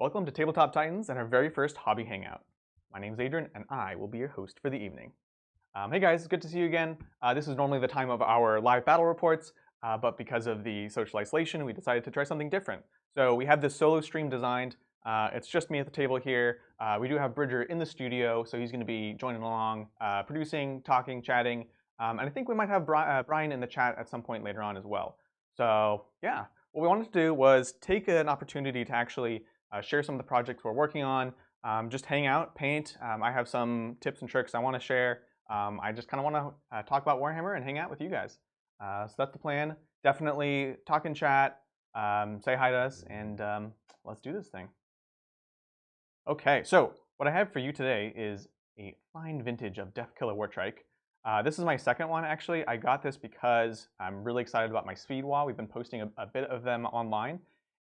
Welcome to Tabletop Titans and our very first hobby hangout. My name is Adrian and I will be your host for the evening. Hey guys, good to see you again. This is normally the time of our live battle reports, but because of the social isolation, we decided to try something different. So we have this solo stream designed. It's just me at the table here. We do have Bridger in the studio, so he's going to be joining along, producing, talking, chatting, and I think we might have Brian in the chat at some point later on as well. So yeah, what we wanted to do was take an opportunity to actually share some of the projects we're working on, just hang out, paint. I have some tips and tricks I want to share. I just kind of want to talk about Warhammer and hang out with you guys. So that's the plan. Definitely talk and chat, say hi to us, and let's do this thing. Okay, so what I have for you today is a fine vintage of Deffkilla Wartrike. This is my second one, actually. I got this because I'm really excited about my speed wall. We've been posting a bit of them online.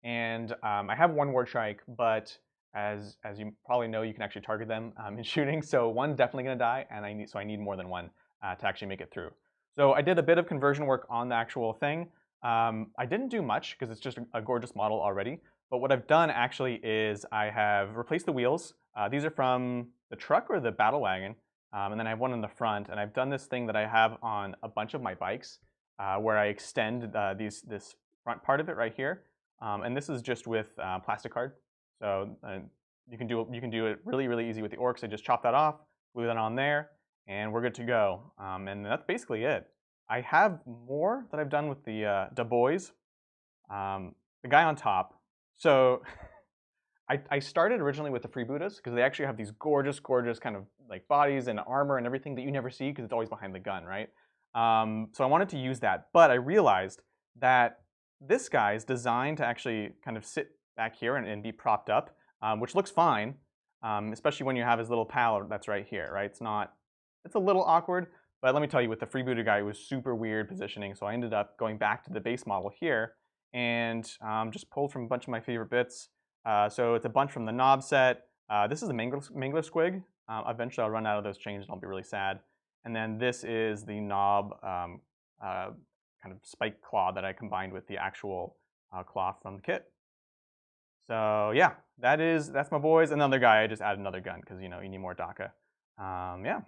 And I have one Wartrike, but as you probably know, you can actually target them in shooting. So one's definitely going to die, and I need more than one to actually make it through. So I did a bit of conversion work on the actual thing. I didn't do much because it's just a gorgeous model already. But what I've done actually is I have replaced the wheels. These are from the truck or the battle wagon. And then I have one in the front. And I've done this thing that I have on a bunch of my bikes where I extend this front part of it right here. And this is just with plastic card. So you can do it really easy with the Orks. I just chop that off, glue that on there, and we're good to go. And that's basically it. I have more that I've done with the boys. The guy on top. So I started originally with the freebooters because they actually have these gorgeous kind of like bodies and armor and everything that you never see because it's always behind the gun, right? So I wanted to use that, but I realized that this guy is designed to actually kind of sit back here and be propped up, which looks fine, especially when you have his little pal that's right here, right? It's a little awkward, but let me tell you, with the freebooter guy, it was super weird positioning, so I ended up going back to the base model here and just pulled from a bunch of my favorite bits. So it's a bunch from the knob set. This is the Mangler Squig. Eventually I'll run out of those chains and I'll be really sad. And then this is the knob kind of spike claw that I combined with the actual claw from the kit. So yeah, that's my boys. Another guy, I just added another gun because you need more DACA. Yeah,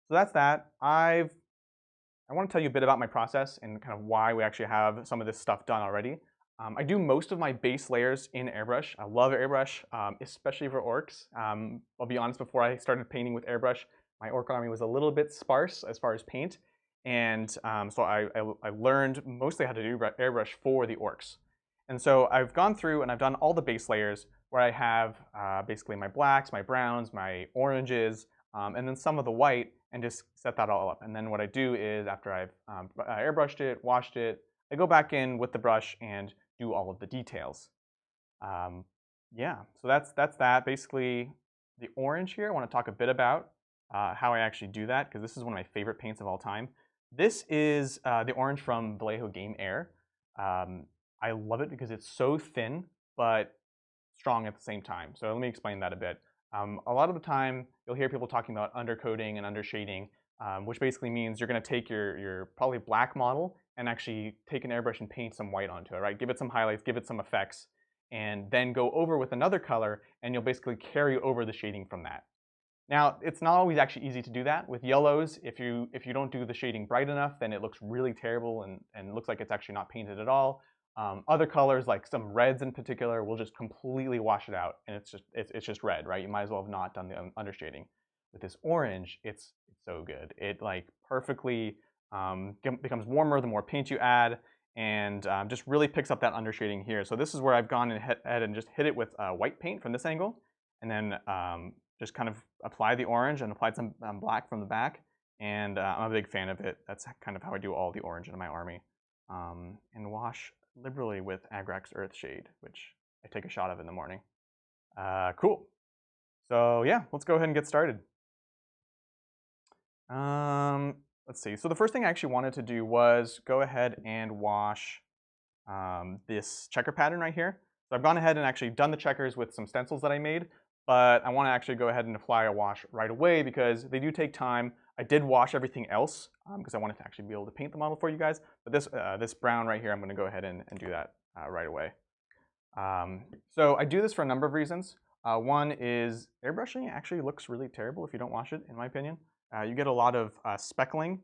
so that's that. I want to tell you a bit about my process and kind of why we actually have some of this stuff done already. I do most of my base layers in airbrush. I love airbrush, especially for orcs. I'll be honest, before I started painting with airbrush, my orc army was a little bit sparse as far as paint. And so I learned mostly how to do airbrush for the orcs. And so I've gone through and I've done all the base layers where I have basically my blacks, my browns, my oranges, and then some of the white, and just set that all up. And then what I do is after I've airbrushed it, washed it, I go back in with the brush and do all of the details. Yeah, so that's that. Basically, the orange here, I want to talk a bit about how I actually do that, because this is one of my favorite paints of all time. This is the orange from Vallejo Game Air. I love it because it's so thin, but strong at the same time. So let me explain that a bit. A lot of the time, you'll hear people talking about undercoating and undershading, which basically means you're going to take your probably black model and actually take an airbrush and paint some white onto it, right? Give it some highlights, give it some effects, and then go over with another color, and you'll basically carry over the shading from that. Now, it's not always actually easy to do that. With yellows, if you don't do the shading bright enough, then it looks really terrible and looks like it's actually not painted at all. Other colors, like some reds in particular, will just completely wash it out, and it's just red, right? You might as well have not done the undershading. With this orange, it's so good. It like perfectly becomes warmer the more paint you add, and just really picks up that undershading here. So this is where I've gone ahead and just hit it with white paint from this angle, and then just kind of apply the orange and applied some black from the back. And I'm a big fan of it. That's kind of how I do all the orange in my army. And wash liberally with Agrax Earthshade, which I take a shot of in the morning. Cool. So yeah, let's go ahead and get started. Let's see. So the first thing I actually wanted to do was go ahead and wash this checker pattern right here. So I've gone ahead and actually done the checkers with some stencils that I made, but I want to actually go ahead and apply a wash right away because they do take time. I did wash everything else because I wanted to actually be able to paint the model for you guys. But this brown right here, I'm going to go ahead and do that right away. So I do this for a number of reasons. One is airbrushing actually looks really terrible if you don't wash it, in my opinion. You get a lot of speckling.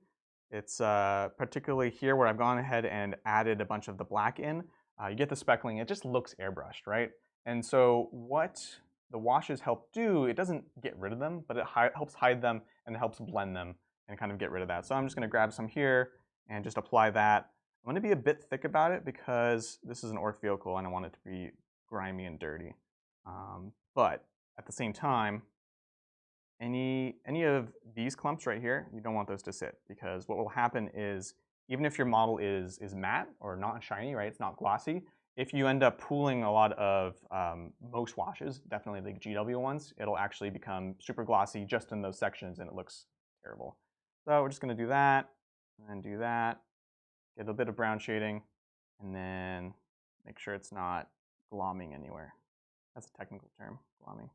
It's particularly here where I've gone ahead and added a bunch of the black in. You get the speckling, it just looks airbrushed, right? And so what the washes help do, it doesn't get rid of them, but it helps hide them and it helps blend them and kind of get rid of that. So I'm just gonna grab some here and just apply that. I'm gonna be a bit thick about it because this is an Ork vehicle and I want it to be grimy and dirty. But at the same time, any of these clumps right here, you don't want those to sit, because what will happen is even if your model is matte or not shiny, right, it's not glossy, if you end up pooling a lot of most washes, definitely the GW ones, it'll actually become super glossy just in those sections and it looks terrible. So we're just going to do that and then do that, get a bit of brown shading, and then make sure it's not glomming anywhere. That's a technical term, glomming.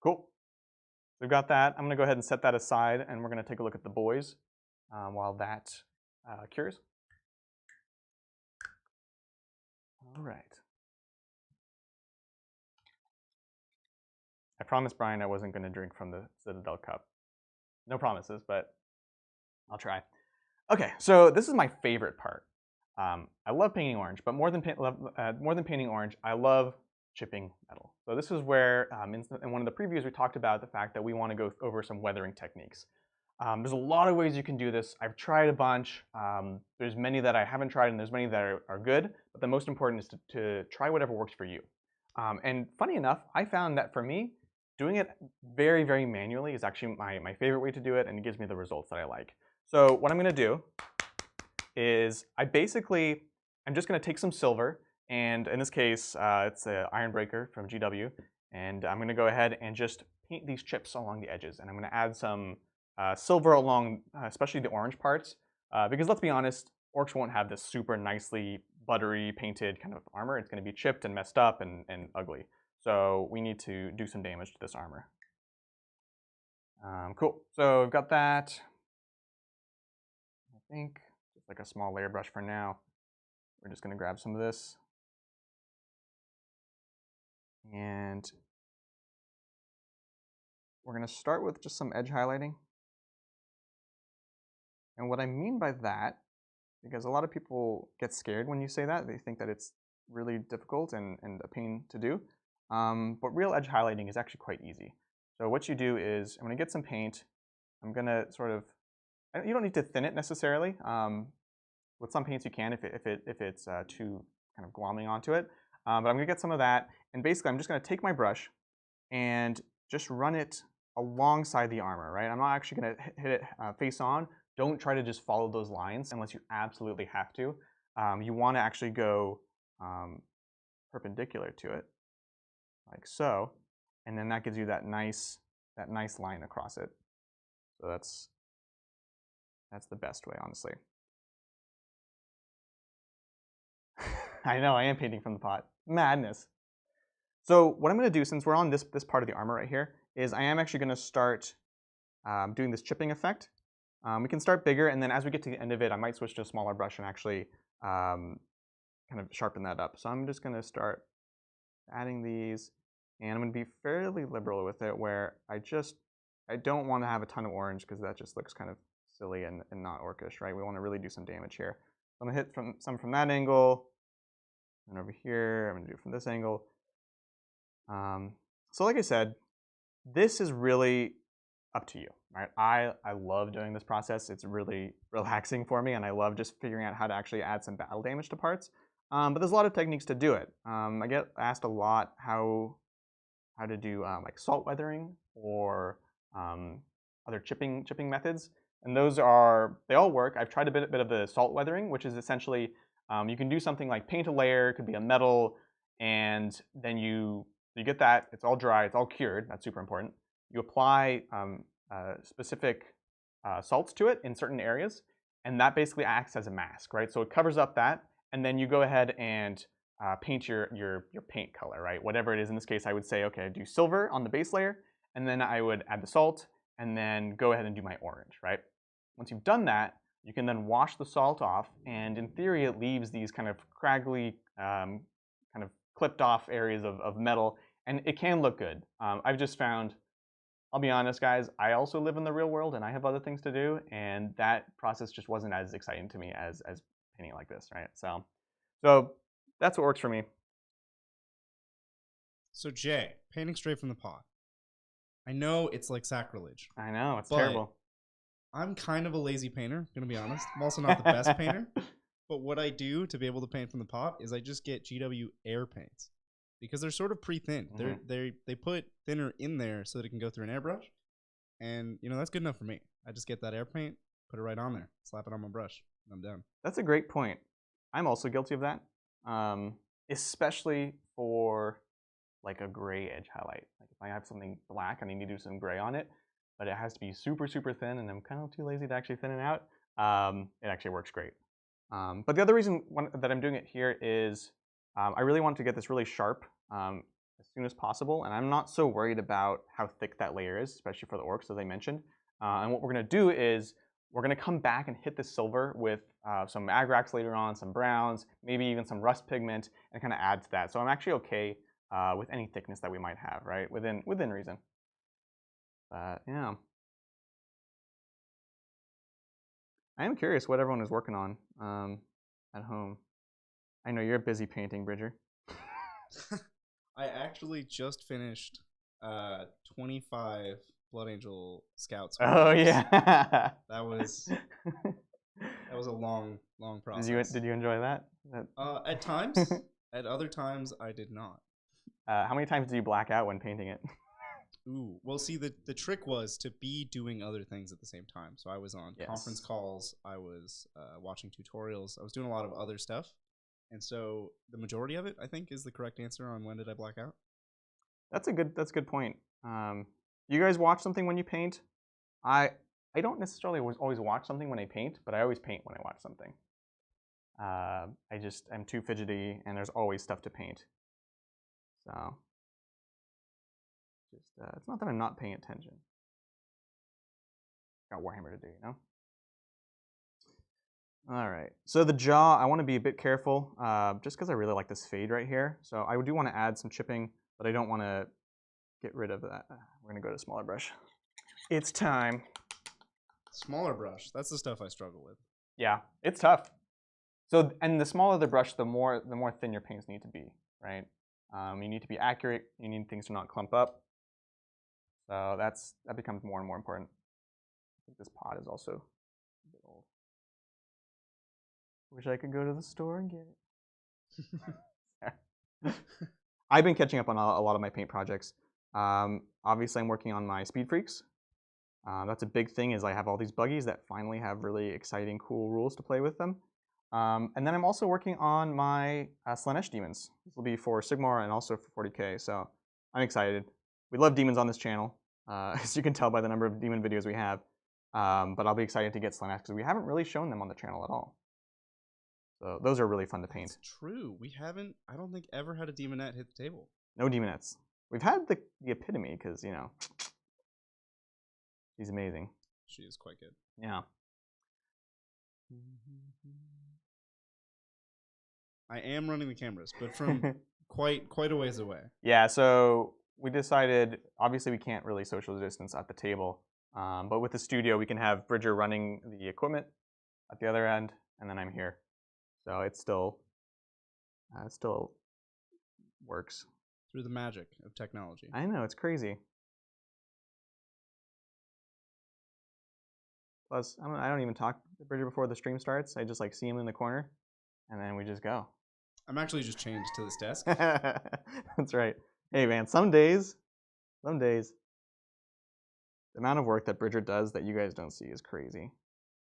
Cool. So we've got that. I'm going to go ahead and set that aside, and we're going to take a look at the boys while that cures. All right. I promised Brian I wasn't going to drink from the Citadel cup. No promises, but I'll try. Okay, so this is my favorite part. I love painting orange, but more than painting orange, I love chipping metal. So this is where, in one of the previews, we talked about the fact that we want to go over some weathering techniques. There's a lot of ways you can do this. I've tried a bunch. There's many that I haven't tried, and there's many that are good. But the most important is to try whatever works for you. And funny enough, I found that for me, doing it very, very manually is actually my favorite way to do it, and it gives me the results that I like. So what I'm going to do is I'm just going to take some silver, and in this case, it's an Iron Breaker from GW, and I'm going to go ahead and just paint these chips along the edges, and I'm going to add some silver along, especially the orange parts, because let's be honest, Orks won't have this super nicely buttery painted kind of armor. It's going to be chipped and messed up and ugly. So we need to do some damage to this armor. Cool. So we've got that. I think just like a small layer brush for now. We're just going to grab some of this. And we're going to start with just some edge highlighting. And what I mean by that, because a lot of people get scared when you say that, they think that it's really difficult and a pain to do. But real edge highlighting is actually quite easy. So what you do is, I'm going to get some paint. I'm going to sort of, you don't need to thin it necessarily. With some paints you can if it's too kind of glomming onto it. But I'm going to get some of that. And basically, I'm just going to take my brush and just run it alongside the armor, right? I'm not actually going to hit it face on. Don't try to just follow those lines unless you absolutely have to. You want to actually go perpendicular to it, like so, and then that gives you that nice line across it. So that's the best way, honestly. I know, I am painting from the pot. Madness. So what I'm going to do, since we're on this part of the armor right here, is I am actually going to start doing this chipping effect. We can start bigger, and then as we get to the end of it, I might switch to a smaller brush and actually kind of sharpen that up. So I'm just going to start adding these, and I'm going to be fairly liberal with it, where I don't want to have a ton of orange because that just looks kind of silly and not orcish, right? We want to really do some damage here. So I'm going to hit some from that angle, and over here, I'm going to do it from this angle. So like I said, this is really up to you, right? I love doing this process. It's really relaxing for me, and I love just figuring out how to actually add some battle damage to parts. But there's a lot of techniques to do it. I get asked a lot how to do like salt weathering or other chipping methods, and they all work. I've tried a bit of the salt weathering, which is essentially you can do something like paint a layer, it could be a metal, and then you get that, it's all dry, it's all cured, that's super important. You apply specific salts to it in certain areas, and that basically acts as a mask, right? So it covers up that, and then you go ahead and paint your paint color, right? Whatever it is. In this case, I would say, okay, I do silver on the base layer, and then I would add the salt, and then go ahead and do my orange, right? Once you've done that, You can then wash the salt off, and in theory, it leaves these kind of craggly, kind of clipped off areas of metal, and it can look good. I've just found, I'll be honest, guys, I also live in the real world, and I have other things to do, and that process just wasn't as exciting to me as painting like this, right? So that's what works for me. So Jay, painting straight from the pot. I know it's like sacrilege. I know, it's terrible. I'm kind of a lazy painter, gonna be honest. I'm also not the best painter. But what I do to be able to paint from the pot is I just get GW air paints. Because they're sort of pre-thinned. They put thinner in there so that it can go through an airbrush. And that's good enough for me. I just get that air paint, put it right on there, slap it on my brush, and I'm done. That's a great point. I'm also guilty of that. Especially for like a gray edge highlight. Like if I have something black, I need to do some gray on it, but it has to be super, super thin, and I'm kind of too lazy to actually thin it out. It actually works great. But the other reason that I'm doing it here is I really want to get this really sharp as soon as possible, and I'm not so worried about how thick that layer is, especially for the orcs, as I mentioned. And what we're going to do is we're going to come back and hit the silver with some agrax later on, some browns, maybe even some rust pigment, and kind of add to that. So I'm actually okay with any thickness that we might have, right? Within reason. But yeah. I am curious what everyone is working on at home. I know you're busy painting, Bridger. I actually just finished 25 Blood Angel Scouts. Oh yeah. That was a long process. Did you enjoy that? At times. At other times, I did not. How many times do you black out when painting it? Ooh, well, see, the trick was to be doing other things at the same time. So I was on conference calls, I was watching tutorials, I was doing a lot of other stuff. And so the majority of it, I think, is the correct answer on when did I black out. That's a good point. You guys watch something when you paint? I don't necessarily always watch something when I paint, but I always paint when I watch something. I'm too fidgety, and there's always stuff to paint. So it's not that I'm not paying attention. Got Warhammer to do, All right, so the jaw, I want to be a bit careful, just because I really like this fade right here. So I do want to add some chipping, but I don't want to get rid of that. We're going to go to smaller brush. It's time. Smaller brush, that's the stuff I struggle with. Yeah, it's tough. So, and the smaller the brush, the more thin your paints need to be, right? You need to be accurate. You need things to not clump up. So that becomes more and more important. I think this pot is also a bit old. Wish I could go to the store and get it. I've been catching up on a lot of my paint projects. Obviously, I'm working on my Speed Freaks. That's a big thing, is I have all these buggies that finally have really exciting, cool rules to play with them. And then I'm also working on my Slaanesh demons. This will be for Sigmar and also for 40K, so I'm excited. We love demons on this channel, as you can tell by the number of demon videos we have. But I'll be excited to get Slaanesh because we haven't really shown them on the channel at all. So those are really fun to paint. That's true. We haven't, I don't think, ever had a demonette hit the table. No demonettes. We've had the epitome because, she's amazing. She is quite good. Yeah. I am running the cameras, but from quite a ways away. Yeah, so we decided, obviously we can't really social distance at the table, but with the studio we can have Bridger running the equipment at the other end, and then I'm here. So it still works. Through the magic of technology. I know, it's crazy. Plus, I don't even talk to Bridger before the stream starts. I just see him in the corner, and then we just go. I'm actually just changed to this desk. That's right. Hey man, some days, the amount of work that Bridger does that you guys don't see is crazy.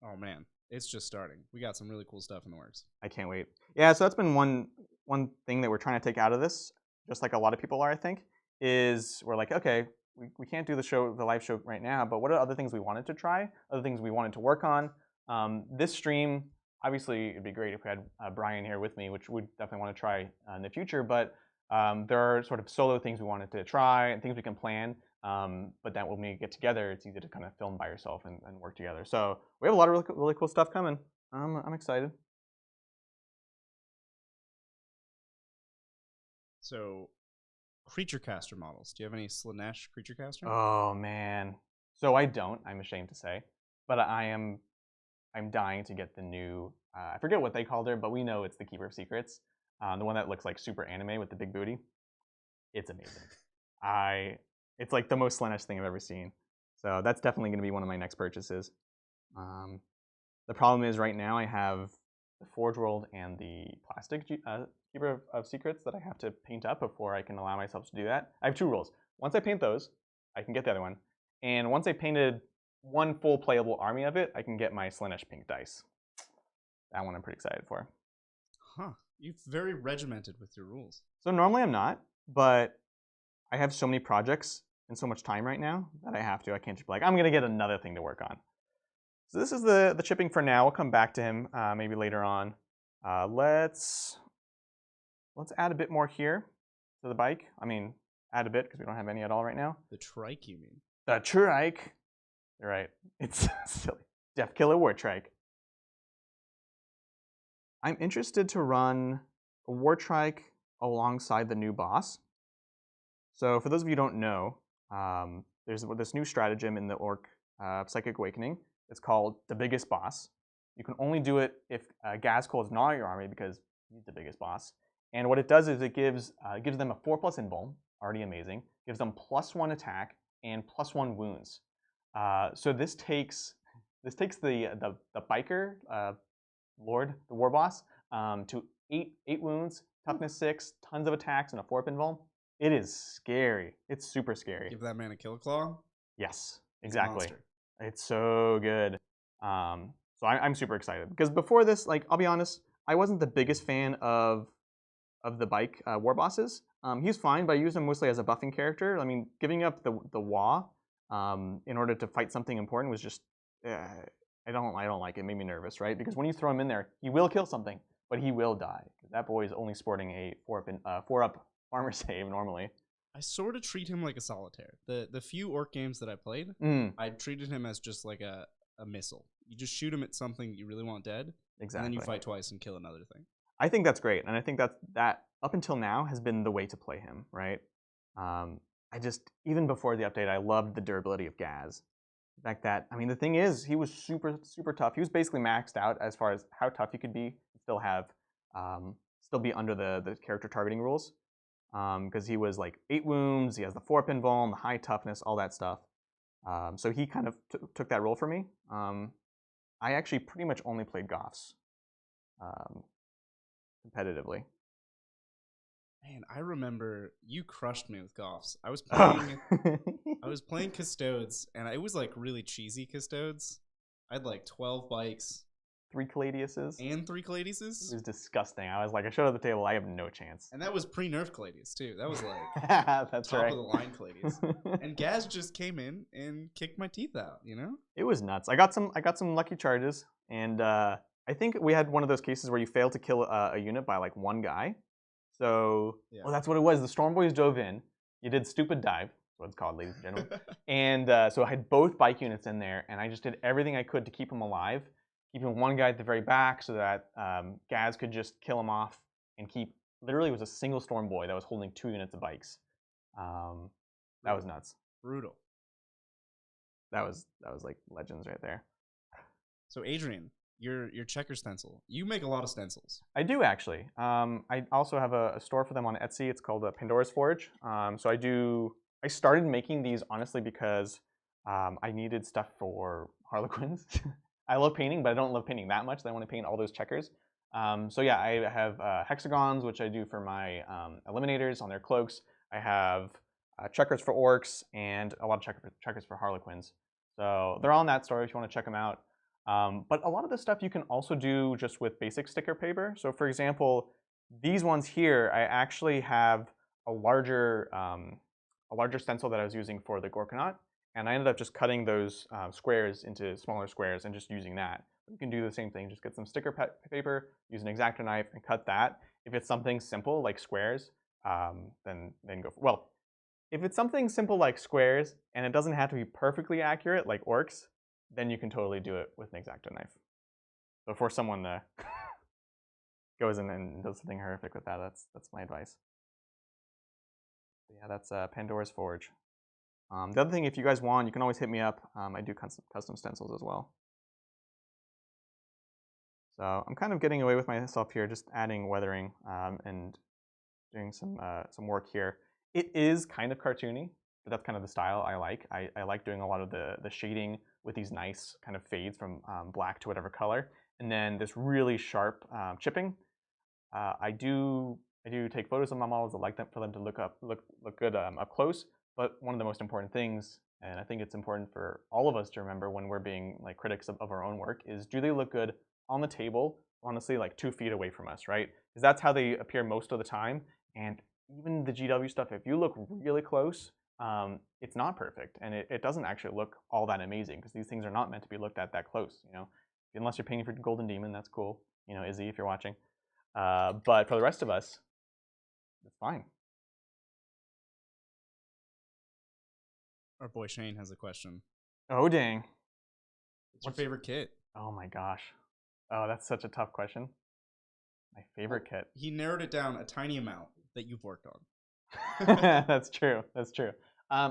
Oh man, it's just starting. We got some really cool stuff in the works. I can't wait. Yeah, so that's been one thing that we're trying to take out of this, just like a lot of people are, I think, is we're like, okay, we can't do the live show right now, but what are other things we wanted to try, other things we wanted to work on? This stream, obviously, it'd be great if we had Brian here with me, which we'd definitely want to try in the future, but there are sort of solo things we wanted to try and things we can plan But then when we get together, it's easy to kind of film by yourself and work together. So we have a lot of really cool stuff coming. I'm excited. So, creature caster models. Do you have any Slanesh creature caster? Oh man. So I don't. I'm ashamed to say, but I'm dying to get the new. I forget what they called her, but we know it's the Keeper of Secrets, the one that looks like super anime with the big booty. It's amazing. It's like the most Slanesh thing I've ever seen. So that's definitely going to be one of my next purchases. The problem is right now I have the Forge World and the plastic Keeper of Secrets that I have to paint up before I can allow myself to do that. I have 2 rules. Once I paint those, I can get the other one. And once I painted one full playable army of it, I can get my Slanesh pink dice. That one I'm pretty excited for. Huh. You're very regimented with your rules. So normally I'm not, but I have so many projects and so much time right now that I have to. I can't just be like, I'm going to get another thing to work on. So this is the chipping for now. We'll come back to him maybe later on. Let's add a bit more here to the bike. I mean, add a bit because we don't have any at all right now. The trike, you mean? The trike. You're right. It's silly. Deffkilla Wartrike. I'm interested to run a Wartrike alongside the new boss. So for those of you who don't know, there's this new stratagem in the Ork Psychic Awakening. It's called the biggest boss. You can only do it if Gazkul is not your army because he's the biggest boss. And what it does is it gives them a 4+ invuln, already amazing. Gives them +1 attack and +1 wounds. So this takes the biker lord, the war boss, to 8 wounds, toughness 6, tons of attacks, and a 4+ invuln. It is scary. It's super scary. Give that man a kill claw. Yes, exactly. It's so good. So I'm super excited because before this, like I'll be honest, I wasn't the biggest fan of the bike war bosses. He's fine, but I use him mostly as a buffing character. I mean, giving up the Wa in order to fight something important was just I don't like it. It made me nervous, right? Because when you throw him in there, he will kill something, but he will die. That boy is only sporting a 4+ armor save normally. I sort of treat him like a solitaire. The few Ork games that I played, I treated him as just like a missile. You just shoot him at something you really want dead, exactly, and then you fight twice and kill another thing. I think that's great, and I think that up until now has been the way to play him, right? I just, even before the update, I loved the durability of Gaz. The fact that, I mean, the thing is, he was super tough. He was basically maxed out as far as how tough he could be, still be under the character targeting rules. Because he was like 8 wounds, he has the 4+ invuln, the high toughness, all that stuff. So he kind of took that role for me. I actually pretty much only played Goths competitively. Man, I remember you crushed me with Goths. I was playing Custodes, and it was like really cheesy Custodes. I had like 12 bikes. 3 Caladiuses. And 3 Caladiuses? It was disgusting. I was like, I showed up at the table, I have no chance. And that was pre-nerf Caladius, too. That was like that's top right. of the line Caladius. And Gaz just came in and kicked my teeth out, you know? It was nuts. I got some lucky charges, and I think we had one of those cases where you failed to kill a unit by like 1 guy. So, yeah. Well, that's what it was. The Storm Boys dove in. You did stupid dive. That's what it's called, ladies and gentlemen. And so I had both bike units in there, and I just did everything I could to keep them alive. Keeping 1 guy at the very back so that Gaz could just kill him off and keep. Literally, it was a single Storm Boy that was holding 2 units of bikes. That was nuts. Brutal. That was like legends right there. So Adrian, your checker stencil. You make a lot of stencils. I do actually. I also have a store for them on Etsy. It's called Pandora's Forge. So I started making these honestly because I needed stuff for Harlequins. I love painting, but I don't love painting that much. I want to paint all those checkers. So yeah, I have hexagons, which I do for my eliminators on their cloaks. I have checkers for orcs and a lot of checkers for Harlequins. So they're all in that store if you want to check them out. But a lot of this stuff you can also do just with basic sticker paper. So for example, these ones here, I actually have a larger stencil that I was using for the Gorkanaut. And I ended up just cutting those squares into smaller squares and just using that. You can do the same thing. Just get some sticker paper, use an X-Acto knife, and cut that. If it's something simple like squares, then go. Well, If it's something simple like squares, and it doesn't have to be perfectly accurate like orcs, then you can totally do it with an X-Acto knife. Before someone goes in and does something horrific with that, that's my advice. But yeah, that's Pandora's Forge. The other thing, if you guys want, you can always hit me up. I do custom stencils as well. So I'm kind of getting away with myself here, just adding weathering and doing some work here. It is kind of cartoony, but that's kind of the style I like. I like doing a lot of the shading with these nice kind of fades from black to whatever color, and then this really sharp chipping. I do take photos of my models. I like them for them to look good up close. But one of the most important things, and I think it's important for all of us to remember when we're being like critics of our own work, is do they look good on the table, honestly, like 2 feet away from us, right? Because that's how they appear most of the time. And even the GW stuff, if you look really close, it's not perfect, and it doesn't actually look all that amazing because these things are not meant to be looked at that close. You know, unless you're painting for Golden Demon, that's cool. You know, Izzy, if you're watching. But for the rest of us, it's fine. Our boy Shane has a question. Oh dang! What's your favorite kit? Oh my gosh! Oh, that's such a tough question. My favorite kit. He narrowed it down a tiny amount that you've worked on. That's true. That's true.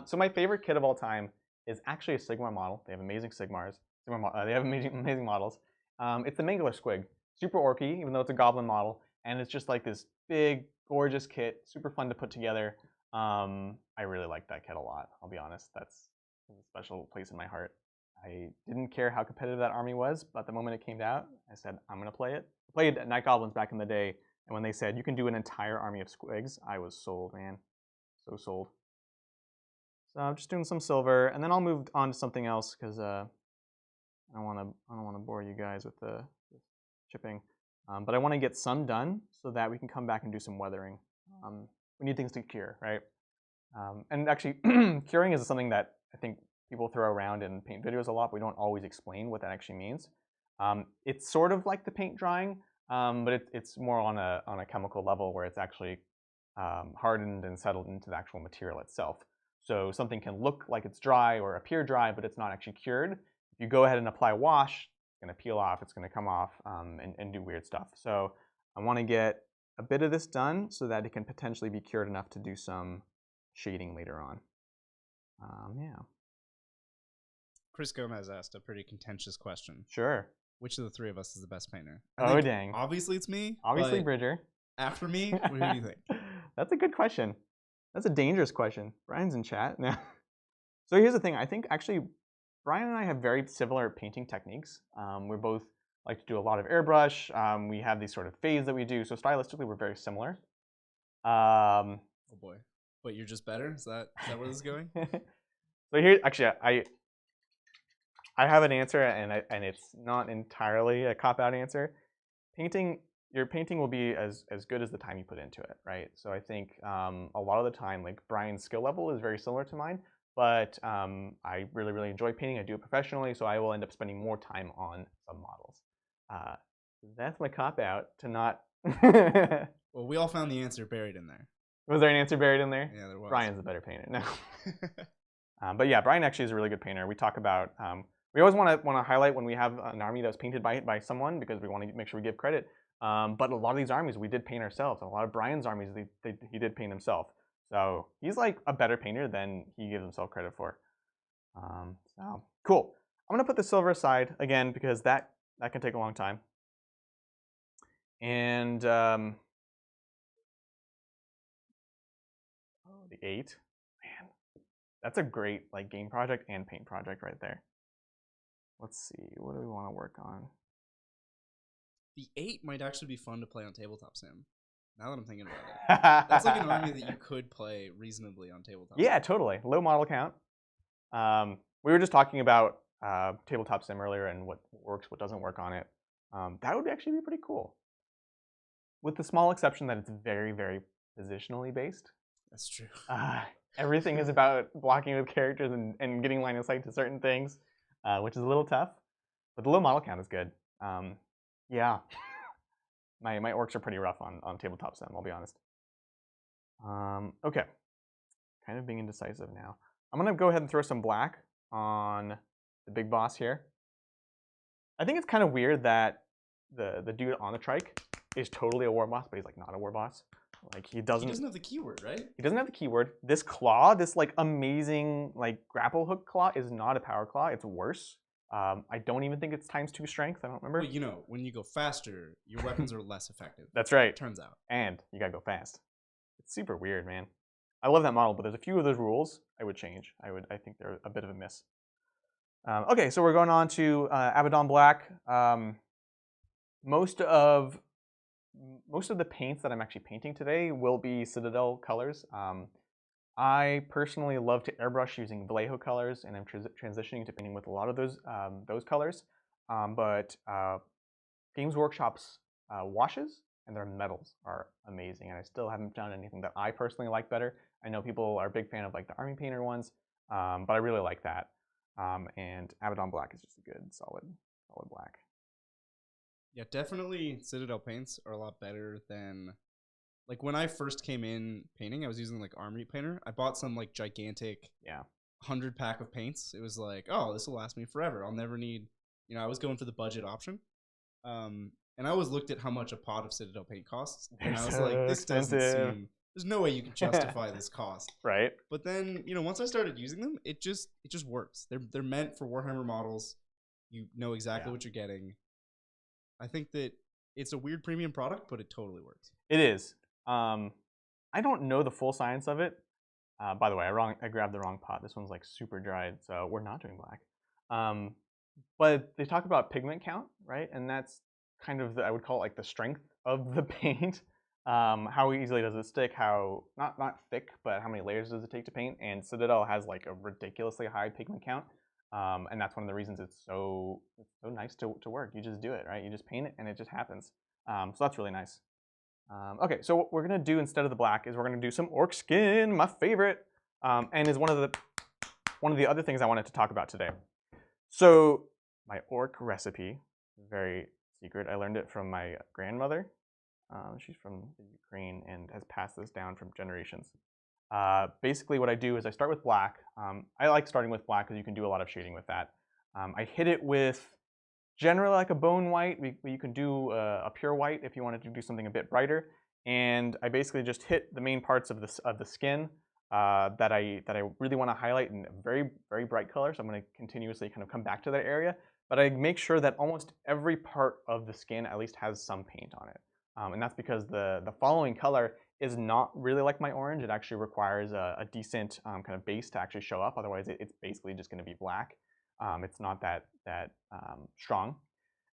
So my favorite kit of all time is actually a Sigmar model. They have amazing Sigmars. They have amazing models. It's the Mangler Squig. Super orky, even though it's a goblin model. And it's just like this big, gorgeous kit. Super fun to put together. I really like that kit a lot. I'll be honest. That's a special place in my heart. I didn't care how competitive that army was, but the moment it came out, I said, I'm going to play it. I played Night Goblins back in the day, and when they said you can do an entire army of squigs, I was sold, man. So sold. So I'm just doing some silver, and then I'll move on to something else because I don't want to bore you guys with the chipping. But I want to get some done so that we can come back and do some weathering. We need things to cure, right? And actually, curing is something that I think people throw around in paint videos a lot, but we don't always explain what that actually means. It's sort of like the paint drying, but it's more on a chemical level where it's actually hardened and settled into the actual material itself. So something can look like it's dry or appear dry, but it's not actually cured. If you go ahead and apply wash, it's going to peel off, it's going to come off and do weird stuff. So I want to get a bit of this done so that it can potentially be cured enough to do some shading later on. Yeah. Chris Gomez asked a pretty contentious question. Sure. Which of the three of us is the best painter? Oh, dang. Obviously, it's me. Obviously, Bridger. After me, who do you think? That's a good question. That's a dangerous question. Brian's in chat now. So here's the thing. I think actually Brian and I have very similar painting techniques. We both like to do a lot of airbrush. We have these sort of fades that we do. So stylistically, we're very similar. Oh boy. But you're just better? Is that where this is going? So here, actually, I have an answer, and it's not entirely a cop-out answer. Your painting will be as good as the time you put into it, right? So I think a lot of the time, like Brian's skill level is very similar to mine, but I really, really enjoy painting. I do it professionally, so I will end up spending more time on some models. That's my cop-out to not... Well, we all found the answer buried in there. Was there an answer buried in there? Yeah, there was. Brian's a better painter. No. But yeah, Brian actually is a really good painter. We talk about... we always want to highlight when we have an army that's painted by someone because we want to make sure we give credit. But a lot of these armies we did paint ourselves. A lot of Brian's armies he did paint himself. So he's like a better painter than he gives himself credit for. So cool. I'm gonna put the silver aside again because that can take a long time. And oh, the 8, man, that's a great like game project and paint project right there. Let's see, what do we want to work on? The 8 might actually be fun to play on Tabletop Sim. Now that I'm thinking about it, that's like an army that you could play reasonably on Tabletop. Yeah, totally. Low model count. We were just talking about Tabletop Sim earlier and what works, what doesn't work on it. That would actually be pretty cool. With the small exception that it's very, very positionally based. That's true. Everything is about blocking with characters and getting line of sight to certain things, which is a little tough. But the low model count is good. Yeah. My orcs are pretty rough on Tabletop Sim, I'll be honest. Okay. kind of being indecisive now. I'm gonna go ahead and throw some black on the big boss here. I think it's kind of weird that the dude on the trike is totally a war boss, but he's like not a war boss. Like he doesn't have the keyword, right? He doesn't have the keyword. This claw, this like amazing like grapple hook claw, is not a power claw. It's worse. I don't even think it's ×2 strength. I don't remember. Well, you know, when you go faster, your weapons are less effective. That's right. Turns out. And you gotta go fast. It's super weird, man. I love that model, but there's a few of those rules I would change. I think they're a bit of a miss. Okay, so we're going on to Abaddon Black. Most of the paints that I'm actually painting today will be Citadel colors. I personally love to airbrush using Vallejo colors, and I'm transitioning to painting with a lot of those colors. But Games Workshop's washes and their metals are amazing, and I still haven't found anything that I personally like better. I know people are a big fan of like the Army Painter ones, but I really like that. And Abaddon Black is just a good, solid black. Yeah, definitely Citadel paints are a lot better than, like when I first came in painting, I was using like Army Painter. I bought some like gigantic 100 pack of paints. It was like, oh, this will last me forever. I'll never need, you know, I was going for the budget option. And I always looked at how much a pot of Citadel paint costs. And I was like, this doesn't seem, there's no way you can justify this cost. Right. But then, you know, once I started using them, it just works. They're meant for Warhammer models. You know exactly what you're getting. I think that it's a weird premium product, but it totally works. It is. I don't know the full science of it. By the way, I grabbed the wrong pot. This one's like super dried, so we're not doing black. But they talk about pigment count, right? And that's kind of I would call it like the strength of the paint. How easily does it stick? How not thick, but how many layers does it take to paint? And Citadel has like a ridiculously high pigment count. And that's one of the reasons it's so nice to work. You just do it, right? You just paint it and it just happens. So that's really nice. Okay, so what we're gonna do instead of the black is we're gonna do some orc skin, my favorite, and is one of the other things I wanted to talk about today. So my orc recipe is very secret. I learned it from my grandmother. She's from the Ukraine and has passed this down from generations. Basically what I do is I start with black. I like starting with black because you can do a lot of shading with that. I hit it with generally like a bone white. You can do a pure white if you wanted to do something a bit brighter. And I basically just hit the main parts of the skin that I really want to highlight in a very, very bright color. So I'm going to continuously kind of come back to that area. But I make sure that almost every part of the skin at least has some paint on it. And that's because the following color is not really like my orange. It actually requires a decent kind of base to actually show up. Otherwise, it's basically just going to be black. It's not that strong.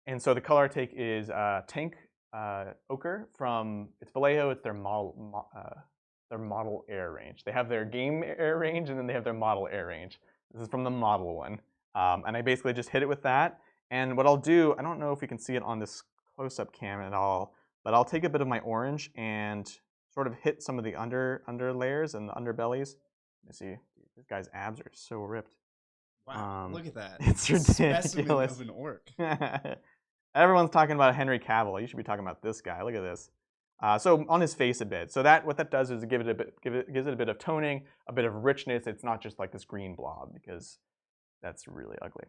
And so the color I take is Tank Ochre from, it's Vallejo. It's their model air range. They have their game air range, and then they have their model air range. This is from the model one. And I basically just hit it with that. And what I'll do, I don't know if you can see it on this close-up cam at all, but I'll take a bit of my orange and sort of hit some of the under layers and the underbellies. Let me see. This guy's abs are so ripped. Wow, look at that. It's ridiculous. Specimen of an orc. Everyone's talking about Henry Cavill. You should be talking about this guy. Look at this. So on his face a bit. So what that does is gives it a bit of toning, a bit of richness. It's not just like this green blob because that's really ugly.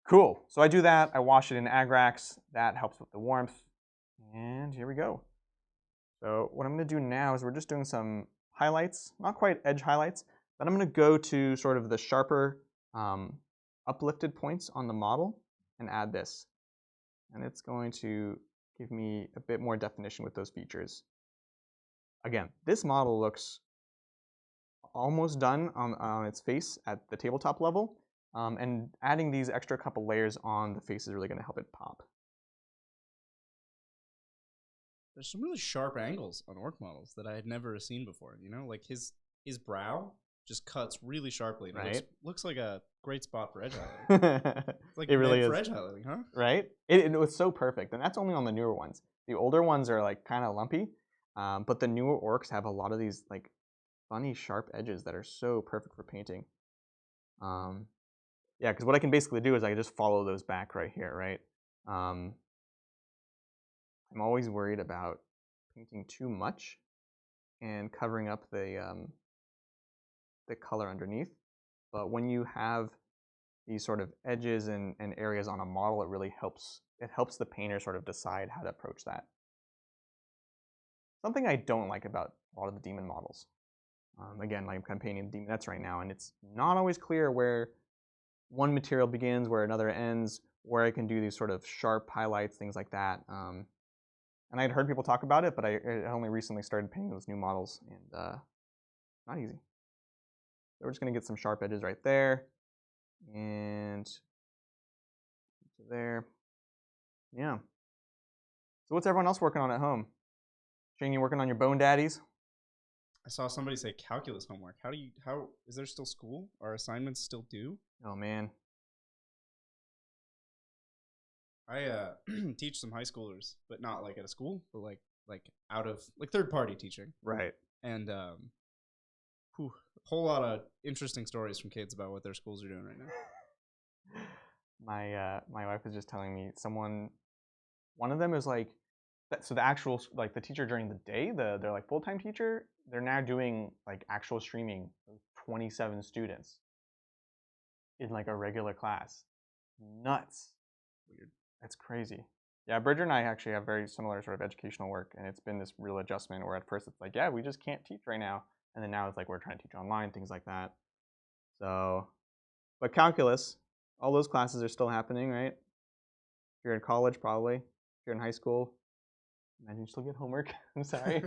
Cool. So I do that. I wash it in Agrax. That helps with the warmth. And here we go. So what I'm going to do now is we're just doing some highlights, not quite edge highlights, but I'm going to go to sort of the sharper uplifted points on the model and add this. And it's going to give me a bit more definition with those features. Again, this model looks almost done on its face at the tabletop level, and adding these extra couple layers on the face is really going to help it pop. There's some really sharp angles on orc models that I had never seen before. You know, like his brow just cuts really sharply. And right. It looks like a great spot for edge highlighting. It's like it really is for edge highlighting, huh? Right? It was so perfect, and that's only on the newer ones. The older ones are like kind of lumpy, but the newer orcs have a lot of these like funny sharp edges that are so perfect for painting. Yeah, because what I can basically do is I can just follow those back right here, right? I'm always worried about painting too much and covering up the the color underneath. But when you have these sort of edges and areas on a model, it really helps. It helps the painter sort of decide how to approach that. Something I don't like about a lot of the demon models. Again, like I'm painting demonettes right now, and it's not always clear where one material begins, where another ends, where I can do these sort of sharp highlights, things like that. And I'd heard people talk about it, but I only recently started painting those new models, and not easy. So we're just going to get some sharp edges right there, and there. Yeah. So what's everyone else working on at home? Shane, you working on your bone daddies? I saw somebody say calculus homework. How is there still school? Are assignments still due? Oh man. I teach some high schoolers, but not like at a school, but like out of like third party teaching. Right. And a whole lot of interesting stories from kids about what their schools are doing right now. My wife was just telling me one of them is like, so the actual, like the teacher during the day, they're like full-time teacher, they're now doing like actual streaming of 27 students in like a regular class. Nuts. Weird. That's crazy. Yeah, Bridger and I actually have very similar sort of educational work, and it's been this real adjustment where at first it's like, yeah, we just can't teach right now. And then now it's like we're trying to teach online, things like that. So, but calculus, all those classes are still happening, right? If you're in college, probably. If you're in high school, imagine you still get homework. I'm sorry.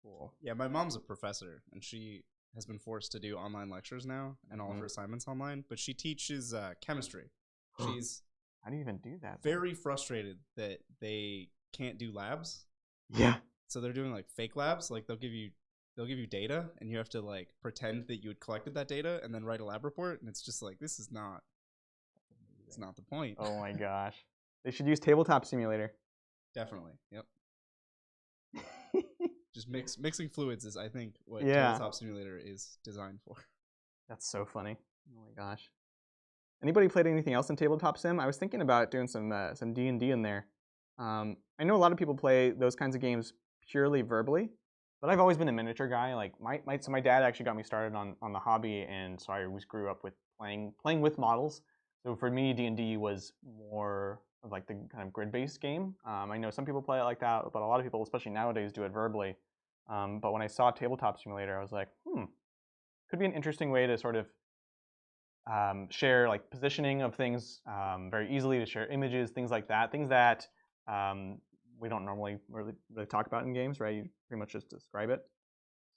Cool. Yeah, my mom's a professor, and she has been forced to do online lectures now and all of her assignments online, but she teaches chemistry. She's how do you even do that? Very frustrated that they can't do labs. Yeah. So they're doing like fake labs. Like they'll give you data, and you have to like pretend that you had collected that data and then write a lab report. And it's just like, this is not. It's not the point. Oh my gosh. They should use Tabletop Simulator. Definitely. Yep. Just mixing fluids is, I think, what Tabletop Simulator is designed for. That's so funny. Oh my gosh. Anybody played anything else in Tabletop Sim? I was thinking about doing some D&D in there. I know a lot of people play those kinds of games purely verbally, but I've always been a miniature guy. Like so my dad actually got me started on the hobby, and so I always grew up with playing with models. So for me, D&D was more of like the kind of grid-based game. I know some people play it like that, but a lot of people, especially nowadays, do it verbally. But when I saw Tabletop Simulator, I was like, could be an interesting way to sort of share like positioning of things very easily, to share images, things like that, things that we don't normally really talk about in games, right? You pretty much just describe it.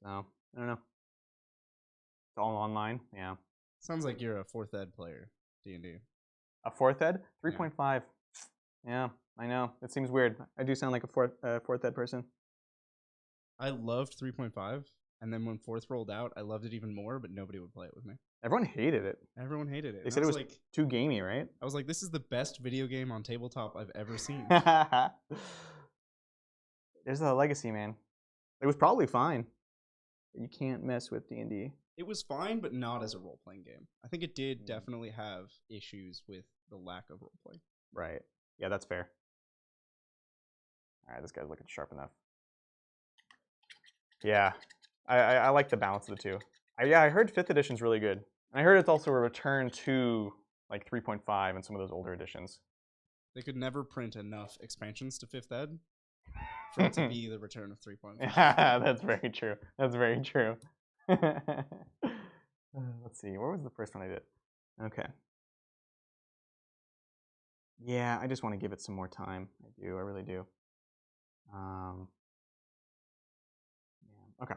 So I don't know. It's all online, yeah. Sounds like you're a 4th ed player, D&D. A 4th ed? 3.5. Yeah, I know. It seems weird. I do sound like a 4th ed person. I loved 3.5, and then when 4th rolled out, I loved it even more, but nobody would play it with me. Everyone hated it. Everyone hated it. They said it was like too gamey, right? I was like, this is the best video game on tabletop I've ever seen. There's a legacy, man. It was probably fine. You can't mess with D&D. It was fine, but not as a role-playing game. I think it did definitely have issues with the lack of role-play. Right. Yeah, that's fair. All right, this guy's looking sharp enough. Yeah, I like the balance of the two. I heard 5th edition's really good. And I heard it's also a return to like 3.5 and some of those older editions. They could never print enough expansions to 5th ed for it to be the return of 3.5. Yeah, that's very true. That's very true. Let's see, where was the first one I did? Okay. Yeah, I just want to give it some more time. I do, I really do. Okay.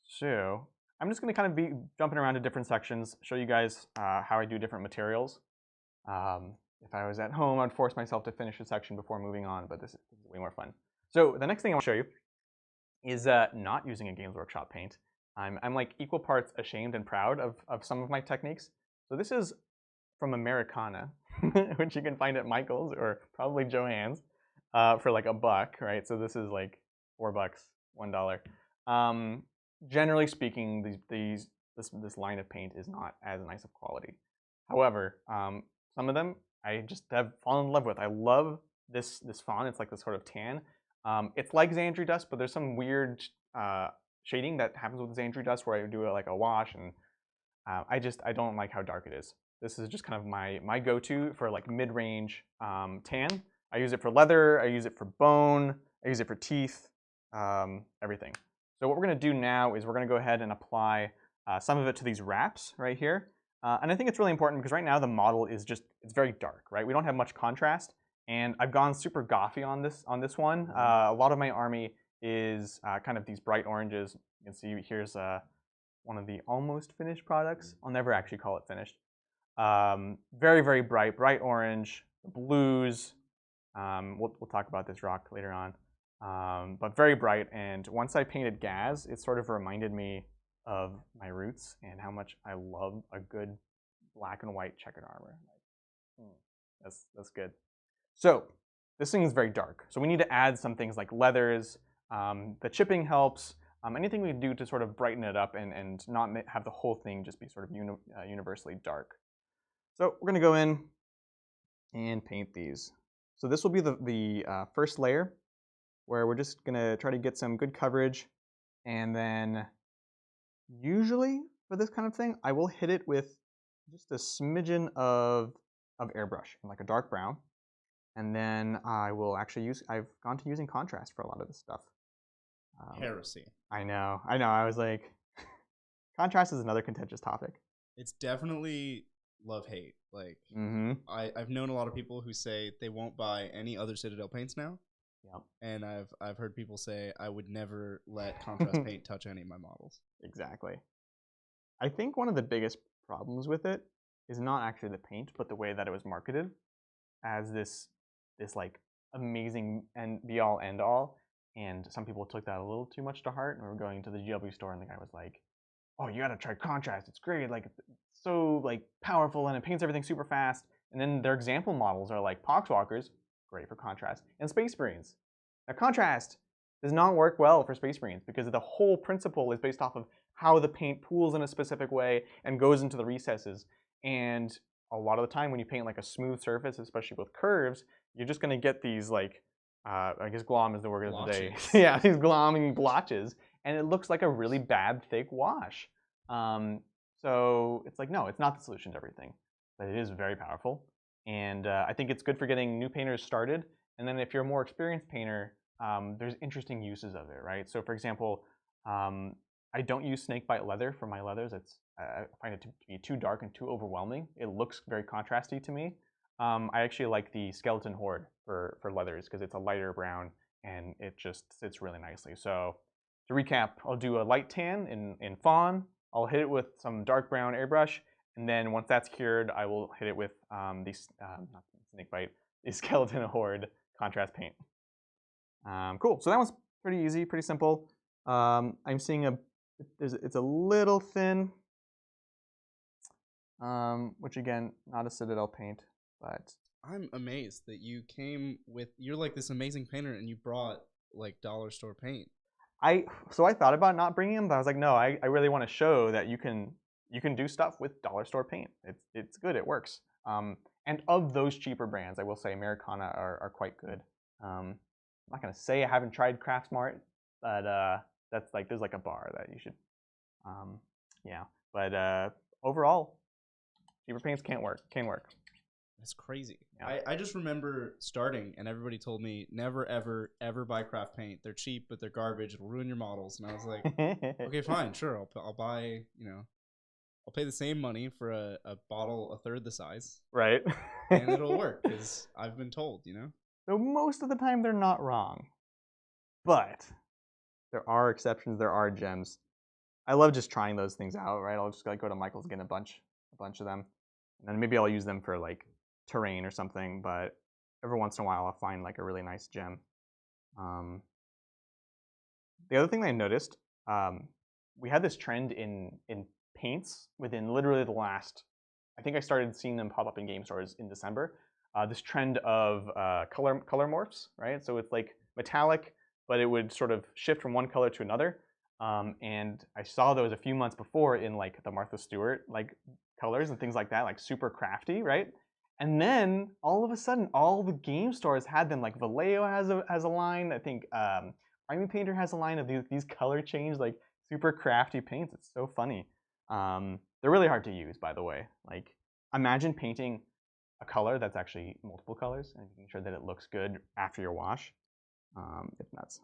So I'm just going to kind of be jumping around to different sections, show you guys how I do different materials. If I was at home, I'd force myself to finish a section before moving on, but this is way more fun. So the next thing I want to show you is not using a Games Workshop paint. I'm like equal parts ashamed and proud of some of my techniques. So this is from Americana, which you can find at Michael's or probably Joann's for like $1, right? So this is like $4, $1. Generally speaking, this line of paint is not as nice of quality. However, some of them I just have fallen in love with. I love this font. It's like this sort of tan. It's like Xandri dust, but there's some weird shading that happens with Xandri dust where I do like a wash, and I don't like how dark it is. This is just kind of my go-to for like mid-range tan. I use it for leather. I use it for bone. I use it for teeth. Everything. So what we're going to do now is we're going to go ahead and apply some of it to these wraps right here. And I think it's really important because right now the model is just, it's very dark, right? We don't have much contrast. And I've gone super gothy on this one. A lot of my army is kind of these bright oranges. You can see here's one of the almost finished products. I'll never actually call it finished. Very, very bright orange, blues. We'll talk about this rock later on. But very bright. And once I painted Gaz, it sort of reminded me of my roots and how much I love a good black and white checkered armor. That's good. So this thing is very dark. So we need to add some things like leathers. The chipping helps. Anything we can do to sort of brighten it up and not have the whole thing just be sort of universally dark. So we're going to go in and paint these. So this will be the first layer where we're just going to try to get some good coverage. And then usually for this kind of thing, I will hit it with just a smidgen of airbrush, like a dark brown. And then I will actually I've gone to using contrast for a lot of this stuff. Heresy. I know. I was like, contrast is another contentious topic. It's definitely love-hate. Like, I've known a lot of people who say they won't buy any other Citadel paints now. Yep. And I've heard people say I would never let contrast paint touch any of my models. Exactly. I think one of the biggest problems with it is not actually the paint, but the way that it was marketed as this like amazing and be-all end-all. And some people took that a little too much to heart, and we were going to the GW store, and the guy was like, "Oh, you gotta try contrast. It's great. Like, it's so like powerful, and it paints everything super fast." And then their example models are like Poxwalkers, great for contrast, and Space Marines. Now, contrast does not work well for Space Marines because the whole principle is based off of how the paint pools in a specific way and goes into the recesses. And a lot of the time, when you paint like a smooth surface, especially with curves, you're just gonna get these like I guess glom is the word of the day. Yeah, these glomming blotches, and it looks like a really bad thick wash. So it's like, no, it's not the solution to everything, but it is very powerful, and I think it's good for getting new painters started. And then if you're a more experienced painter, there's interesting uses of it, right? So for example, I don't use snakebite leather for my leathers. I find it to be too dark and too overwhelming. It looks very contrasty to me. I actually like the skeleton horde for leathers because it's a lighter brown and it just sits really nicely. So to recap, I'll do a light tan in fawn. I'll hit it with some dark brown airbrush, and then once that's cured, I will hit it with not snakebite, the skeleton horde contrast paint. Cool. So that one's pretty easy, pretty simple. I'm seeing it's a little thin, which again, not a Citadel paint. But I'm amazed that you came with, you're like this amazing painter and you brought like dollar store paint. So I thought about not bringing them, but I was like, no, I really want to show that you can do stuff with dollar store paint. It's good, it works. And of those cheaper brands, I will say Americana are quite good. I'm not gonna say I haven't tried Craft Smart, but that's like there's like a bar that you should, yeah. But overall, cheaper paints can work. That's crazy. Yeah. I just remember starting and everybody told me never ever buy craft paint. They're cheap, but they're garbage. It'll ruin your models. And I was like, okay, fine, sure. I'll buy, I'll pay the same money for a bottle a third the size. Right. And it'll work because I've been told, So most of the time they're not wrong. But there are exceptions, there are gems. I love just trying those things out, right? I'll just like go to Michael's, get a bunch of them. And then maybe I'll use them for like terrain or something, but every once in a while I'll find like a really nice gem. The other thing that I noticed, we had this trend in paints within literally the last, I think I started seeing them pop up in game stores in December. This trend of color morphs, right? So it's like metallic, but it would sort of shift from one color to another. And I saw those a few months before in like the Martha Stewart like colors and things like that, like super crafty, right? And then all of a sudden, all the game stores had them. Like Vallejo has a line. I think Prime Painter has a line of these color change, like super crafty paints. It's so funny. They're really hard to use, by the way. Like imagine painting a color that's actually multiple colors and making sure that it looks good after your wash. It's nuts.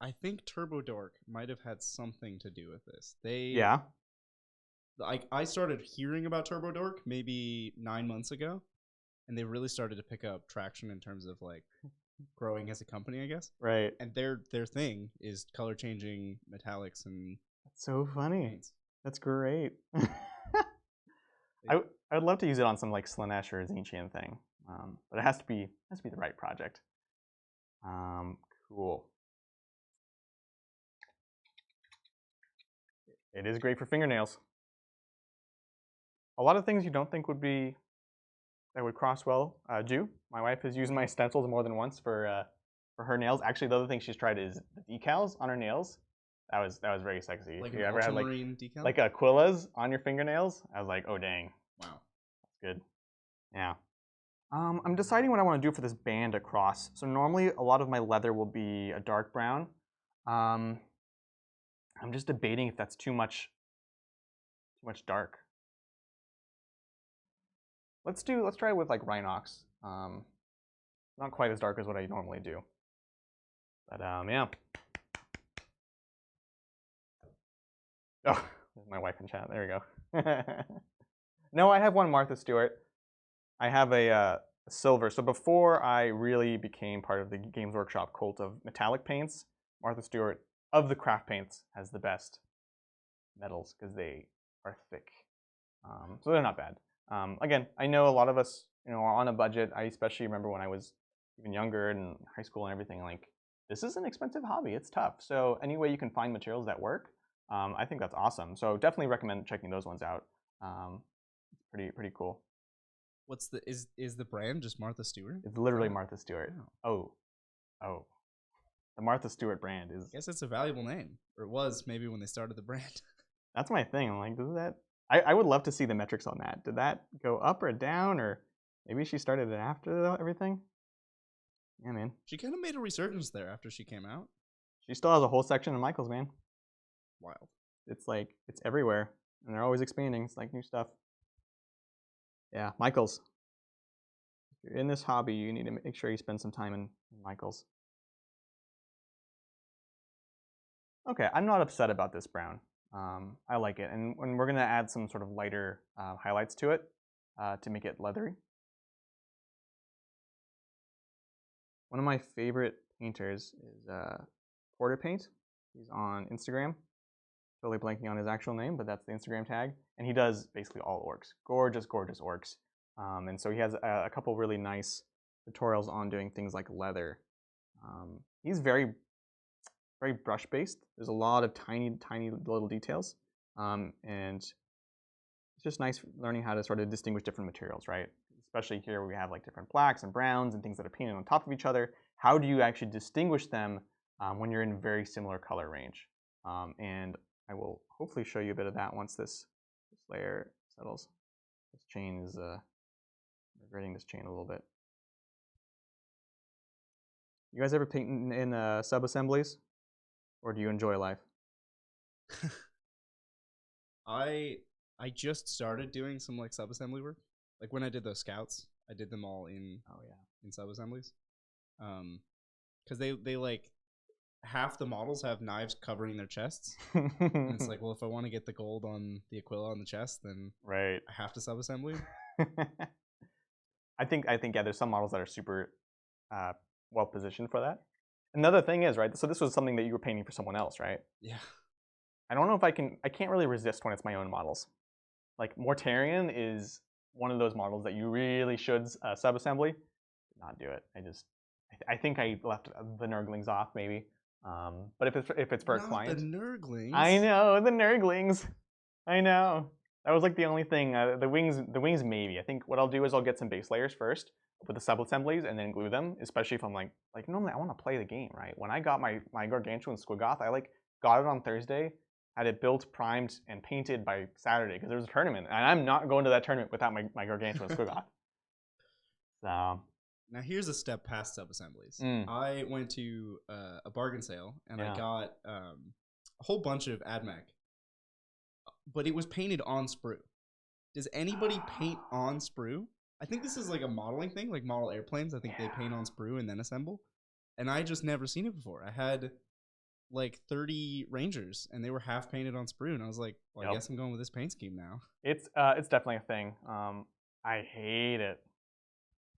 I think Turbo Dork might have had something to do with this. Yeah. I started hearing about Turbo Dork maybe 9 months ago, and they really started to pick up traction in terms of like growing as a company, I guess. Right. And their thing is color changing metallics and. That's so funny. Paints. That's great. I'd love to use it on some like Slanesh or Zinchian thing, but it has to be the right project. Cool. It is great for fingernails. A lot of things you don't think would cross well do. My wife has used my stencils more than once for her nails. Actually, the other thing she's tried is the decals on her nails. That was very sexy. Like you an ever had ultramarine decal? like Aquilas on your fingernails? I was like, oh dang. Wow. That's good. Yeah. I'm deciding what I want to do for this band across. So normally a lot of my leather will be a dark brown. I'm just debating if that's too much dark. Let's try it with like Rhinox. Not quite as dark as what I normally do. But yeah. Oh, there's my wife in chat. There we go. No, I have one Martha Stewart. I have a silver. So before I really became part of the Games Workshop cult of metallic paints, Martha Stewart of the craft paints has the best metals because they are thick. So they're not bad. Again, I know a lot of us, are on a budget. I especially remember when I was even younger in high school and everything. Like, this is an expensive hobby. It's tough. So any way you can find materials that work, I think that's awesome. So definitely recommend checking those ones out. It's pretty cool. What's the is the brand just Martha Stewart? It's literally Martha Stewart. Wow. Oh. The Martha Stewart brand is. I guess it's a valuable name, or it was maybe when they started the brand. That's my thing. I'm like, does that? I would love to see the metrics on that. Did that go up or down, or maybe she started it after everything? Yeah, man. She kind of made a resurgence there after she came out. She still has a whole section of Michaels, man. Wild. It's like, it's everywhere, and they're always expanding. It's like new stuff. Yeah, Michaels. If you're in this hobby, you need to make sure you spend some time in Michaels. Okay, I'm not upset about this brown. I like it, and we're gonna add some sort of lighter highlights to it to make it leathery. One of my favorite painters is Porter Paint. He's on Instagram. Totally blanking on his actual name, but that's the Instagram tag. And he does basically all orcs. Gorgeous, gorgeous orcs. And so he has a couple really nice tutorials on doing things like leather. He's very brush-based. There's a lot of tiny, tiny little details. And it's just nice learning how to sort of distinguish different materials, right? Especially here we have like different blacks and browns and things that are painted on top of each other. How do you actually distinguish them when you're in very similar color range? And I will hopefully show you a bit of that once this layer settles. This chain is regretting this chain a little bit. You guys ever paint in sub-assemblies? Or do you enjoy life? I just started doing some like sub-assembly work. Like when I did those scouts, I did them all in in sub-assemblies. Because they like half the models have knives covering their chests. And it's like, well, if I want to get the gold on the Aquila on the chest, then right. I have to sub-assembly. I think yeah, there's some models that are super well positioned for that. Another thing is, right, so this was something that you were painting for someone else, right? Yeah. I don't know if I can't really resist when it's my own models. Like Mortarion is one of those models that you really should sub-assembly. Not do it. I think I left the Nurglings off maybe. But if it's for a client. The Nurglings. I know, the Nurglings. I know. That was like the only thing. The wings maybe. I think what I'll do is I'll get some base layers first with the sub-assemblies and then glue them, especially if I'm like normally I want to play the game, right? When I got my Gargantuan Squiggoth, I got it on Thursday, had it built, primed, and painted by Saturday because there was a tournament, and I'm not going to that tournament without my Gargantuan Squiggoth. So Now here's a step past sub-assemblies. Mm. I went to a bargain sale and Yeah. I got a whole bunch of AdMech, but it was painted on sprue. Does anybody paint on sprue? I think this is like a modeling thing, like model airplanes. I think they paint on sprue and then assemble. And I just never seen it before. I had like 30 Rangers and they were half painted on sprue, and I was like, well, I guess I'm going with this paint scheme now. It's definitely a thing. I hate it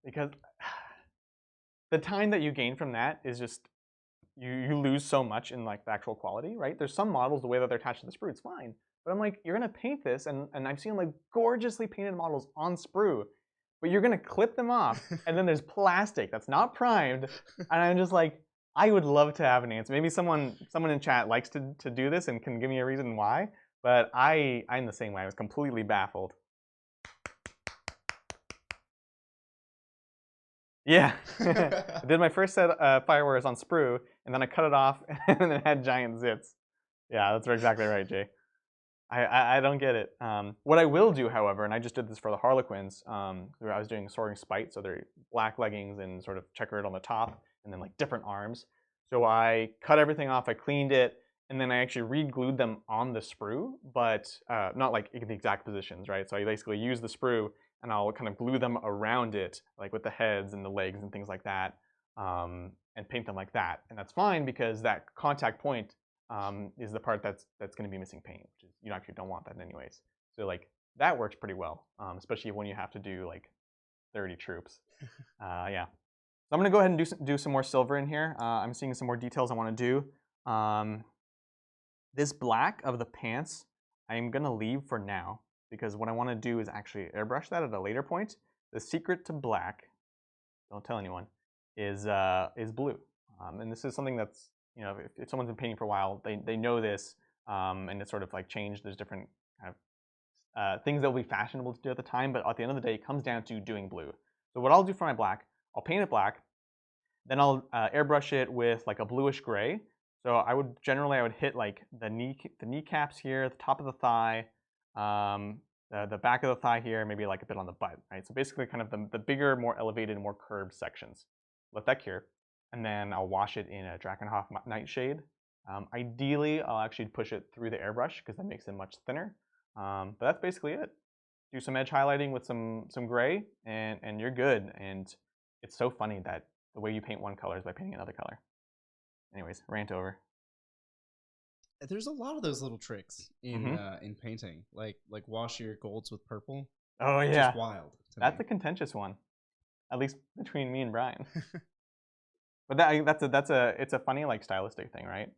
because the time that you gain from that is just you lose so much in like the actual quality, right? There's some models, the way that they're attached to the sprue, it's fine. But I'm like, you're gonna paint this, and I've seen like gorgeously painted models on sprue, but you're gonna clip them off, and then there's plastic that's not primed, and I'm just like, I would love to have an answer. Maybe someone in chat likes to do this and can give me a reason why, but I'm the same way. I was completely baffled. Yeah, I did my first set of firewires on sprue, and then I cut it off, and then it had giant zits. Yeah, that's exactly right, Jay. I don't get it. What I will do, however, and I just did this for the Harlequins, where I was doing Soaring Spite, so they're black leggings and sort of checkered on the top, and then like different arms. So I cut everything off, I cleaned it, and then I actually re-glued them on the sprue, but not like in the exact positions, right? So I basically use the sprue, and I'll kind of glue them around it, like with the heads and the legs and things like that, and paint them like that. And that's fine because that contact point is the part that's going to be missing paint, which is you actually don't want that anyways. So like that works pretty well, especially when you have to do like 30 troops. Yeah. So I'm going to go ahead and do some more silver in here. I'm seeing some more details I want to do. This black of the pants I'm going to leave for now, because what I want to do is actually airbrush that at a later point. The secret to black, don't tell anyone, is blue. And this is something that's, you know, if someone's been painting for a while, they know this, and it's sort of like changed. There's different kind of things that will be fashionable to do at the time, but at the end of the day, it comes down to doing blue. So what I'll do for my black, I'll paint it black, then I'll airbrush it with like a bluish gray. So I would hit like the kneecaps here, the top of the thigh, the back of the thigh here, maybe like a bit on the butt, right? So basically kind of the bigger, more elevated, more curved sections. Let that cure. And then I'll wash it in a Drakenhof Nightshade. Ideally, I'll actually push it through the airbrush because that makes it much thinner. But that's basically it. Do some edge highlighting with some gray, and you're good. And it's so funny that the way you paint one color is by painting another color. Anyways, rant over. There's a lot of those little tricks in painting, like wash your golds with purple. Oh yeah, just wild. That's a contentious one, at least between me and Brian. But it's a funny like stylistic thing, right?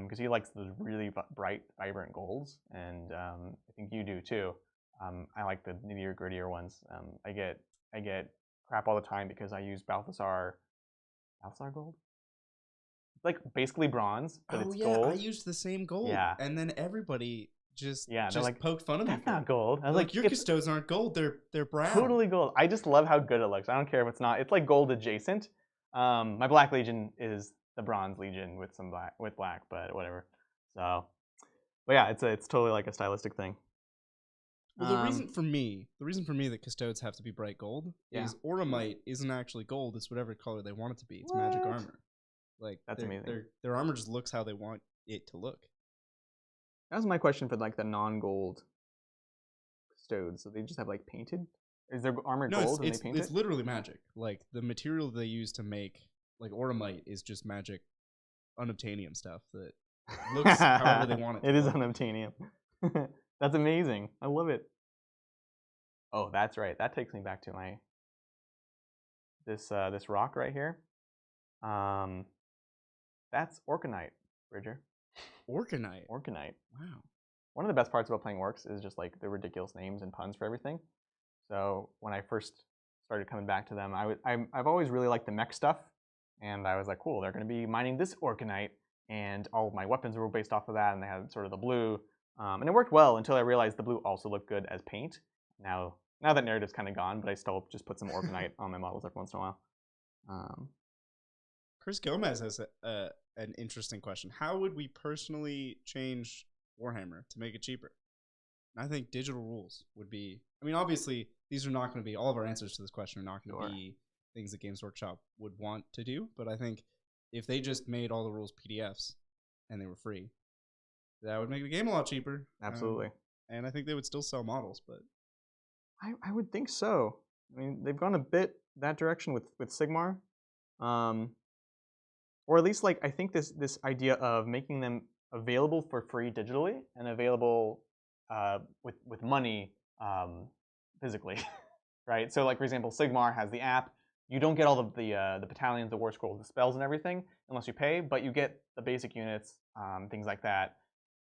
Because he likes those really bright, vibrant golds, and I think you do too. I like the nittier, grittier ones. I get crap all the time because I use Balthasar gold. It's like basically bronze, but it's gold. I used the same gold. Yeah. And then everybody just like, poked fun of me. That's not gold. I was like, your custodes aren't gold. They're brown. Totally gold. I just love how good it looks. I don't care if it's not. It's like gold adjacent. My Black Legion is the Bronze Legion with some black, but whatever. So, but yeah, it's totally like a stylistic thing. Well, the reason for me that custodes have to be bright gold is Oromite isn't actually gold. It's whatever color they want it to be. It's magic armor. Like that's amazing. Their armor just looks how they want it to look. That was my question for like the non-gold custodes. So they just have like painted. Is their armor gold and they paint it? It's literally magic. Like the material they use to make like Oromite is just magic unobtainium stuff that looks however they want it to. It is unobtainium. That's amazing. I love it. Oh, that's right. That takes me back to my this rock right here. That's Orkanite, Bridger. Orkanite. Orkanite. Wow. One of the best parts about playing Orks is just like the ridiculous names and puns for everything. So when I first started coming back to them, I've always really liked the mech stuff, and I was like, cool, they're going to be mining this Orkanite, and all of my weapons were based off of that, and they had sort of the blue, and it worked well until I realized the blue also looked good as paint. Now that narrative's kind of gone, but I still just put some Orkanite on my models every once in a while. Chris Gomez has an interesting question. How would we personally change Warhammer to make it cheaper? And I think digital rules would be. I mean, obviously, these are not going to be, all of our answers to this question are not going to Sure. be things that Games Workshop would want to do. But I think if they just made all the rules PDFs and they were free, that would make the game a lot cheaper. Absolutely. And I think they would still sell models, but I would think so. I mean, they've gone a bit that direction with Sigmar, or at least like I think this idea of making them available for free digitally and available with money physically, right? So like for example, Sigmar has the app. You don't get all the battalions, the war scrolls, the spells, and everything unless you pay, but you get the basic units, things like that,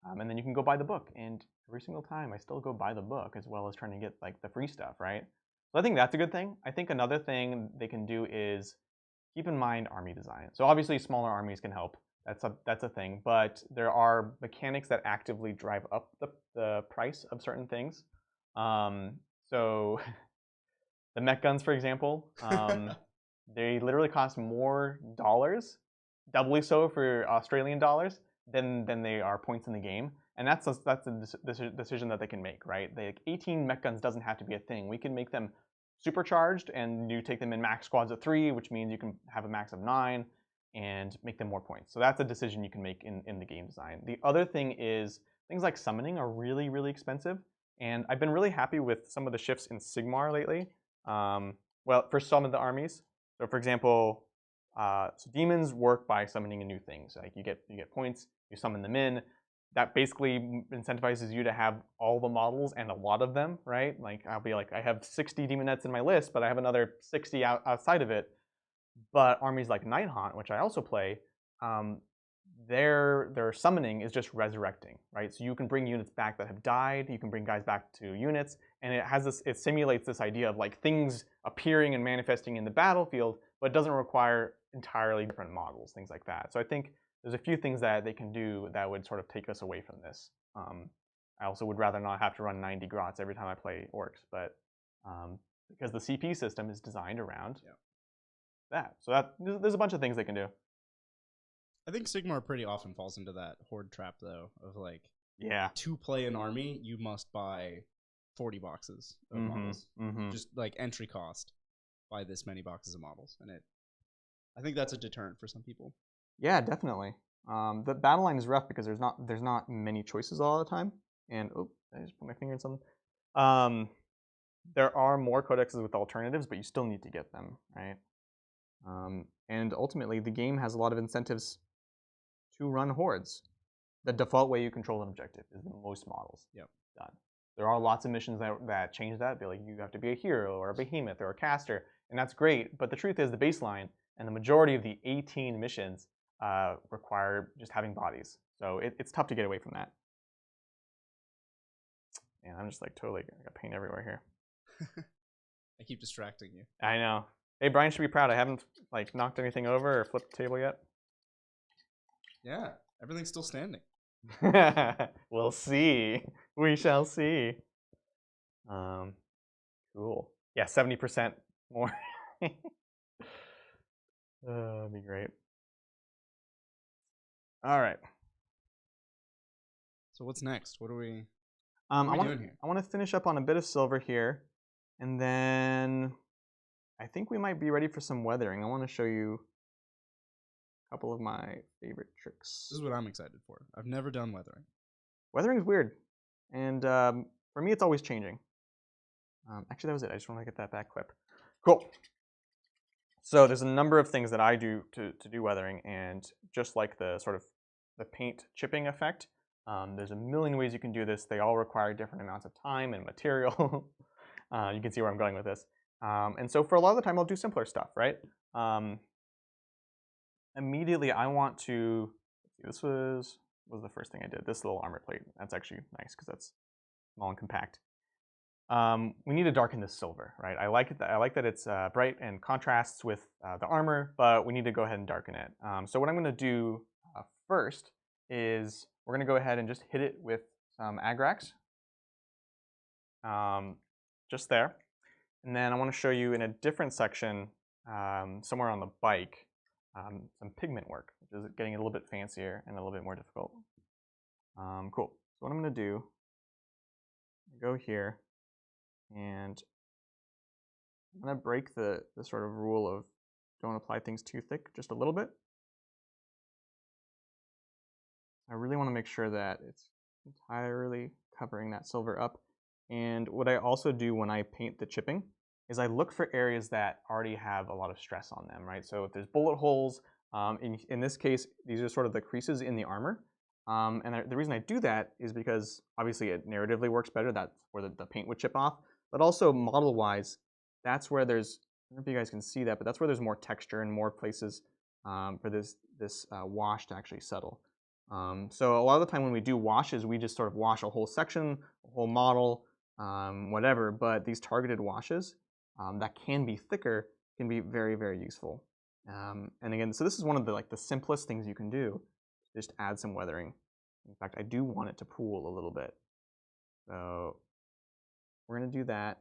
and then you can go buy the book. And every single time, I still go buy the book as well as trying to get like the free stuff, right? So I think that's a good thing. I think another thing they can do is keep in mind army design. So obviously, smaller armies can help. That's a thing, but there are mechanics that actively drive up the price of certain things. So the mech guns, for example, they literally cost more dollars, doubly so for Australian dollars, than they are points in the game. And that's a decision that they can make, right? Like 18 mech guns doesn't have to be a thing. We can make them supercharged, and you take them in max squads of 3, which means you can have a max of 9 and make them more points. So that's a decision you can make in the game design. The other thing is things like summoning are really, really expensive. And I've been really happy with some of the shifts in Sigmar lately. Well, for some of the armies. So for example, so demons work by summoning in new things. Like you get points, you summon them in. That basically incentivizes you to have all the models and a lot of them, right? Like I'll be like, I have 60 demonettes in my list, but I have another 60 outside of it. But armies like Nighthaunt, which I also play, their summoning is just resurrecting, right? So you can bring units back that have died. You can bring guys back to units, and it simulates this idea of like things appearing and manifesting in the battlefield, but it doesn't require entirely different models, things like that. So I think there's a few things that they can do that would sort of take us away from this. I also would rather not have to run 90 grots every time I play Orks, but because the CP system is designed around that. So there's a bunch of things they can do. I think Sigmar pretty often falls into that horde trap, though, of like, yeah, to play an army, you must buy 40 boxes of models. Just like entry cost, buy this many boxes of models. And I think that's a deterrent for some people. Yeah, definitely. The battle line is rough because there's not many choices all the time. And I just put my finger in something. There are more codexes with alternatives, but you still need to get them, right? And ultimately, the game has a lot of incentives to run hordes. The default way you control an objective is most models. Yep. Done. There are lots of missions that change that. Be like, you have to be a hero or a behemoth or a caster, and that's great. But the truth is, the baseline and the majority of the 18 missions require just having bodies. So it's tough to get away from that. And I'm just like totally I got paint everywhere here. I keep distracting you. I know. Hey, Brian should be proud. I haven't like knocked anything over or flipped the table yet. Yeah, everything's still standing. We'll see. We shall see. Cool. Yeah, 70% more. That'd be great. All right. So what's next? What are we I doing here? I want to finish up on a bit of silver here, and then I think we might be ready for some weathering. I want to show you a couple of my favorite tricks. This is what I'm excited for. I've never done weathering. Weathering is weird, and for me, it's always changing. Actually, that was it. I just want to get that back clip. Cool. So there's a number of things that I do to do weathering, and just like the sort of the paint chipping effect, there's a million ways you can do this. They all require different amounts of time and material. You can see where I'm going with this. And so for a lot of the time, I'll do simpler stuff, right? Immediately, I want to, let's see, this was the first thing I did. This little armor plate. That's actually nice because that's small and compact. We need to darken this silver, right? I like that it's bright and contrasts with the armor, but we need to go ahead and darken it. So what I'm going to do first is we're going to go ahead and just hit it with some Agrax, just there. And then I want to show you in a different section, somewhere on the bike, some pigment work, which is getting a little bit fancier and a little bit more difficult. Cool. So what I'm going to do, go here, and I'm going to break the sort of rule of don't apply things too thick, just a little bit. I really want to make sure that it's entirely covering that silver up. And what I also do when I paint the chipping is I look for areas that already have a lot of stress on them, right? So if there's bullet holes, in this case, these are sort of the creases in the armor. And the reason I do that is because obviously it narratively works better. That's where the paint would chip off. But also model-wise, that's where there's, I don't know if you guys can see that, but that's where there's more texture and more places for this wash to actually settle. So a lot of the time when we do washes, we just sort of wash a whole section, a whole model, whatever. But these targeted washes that can be thicker can be very, very useful. And again, so this is one of the simplest things you can do. Just add some weathering. In fact, I do want it to pool a little bit. So we're going to do that.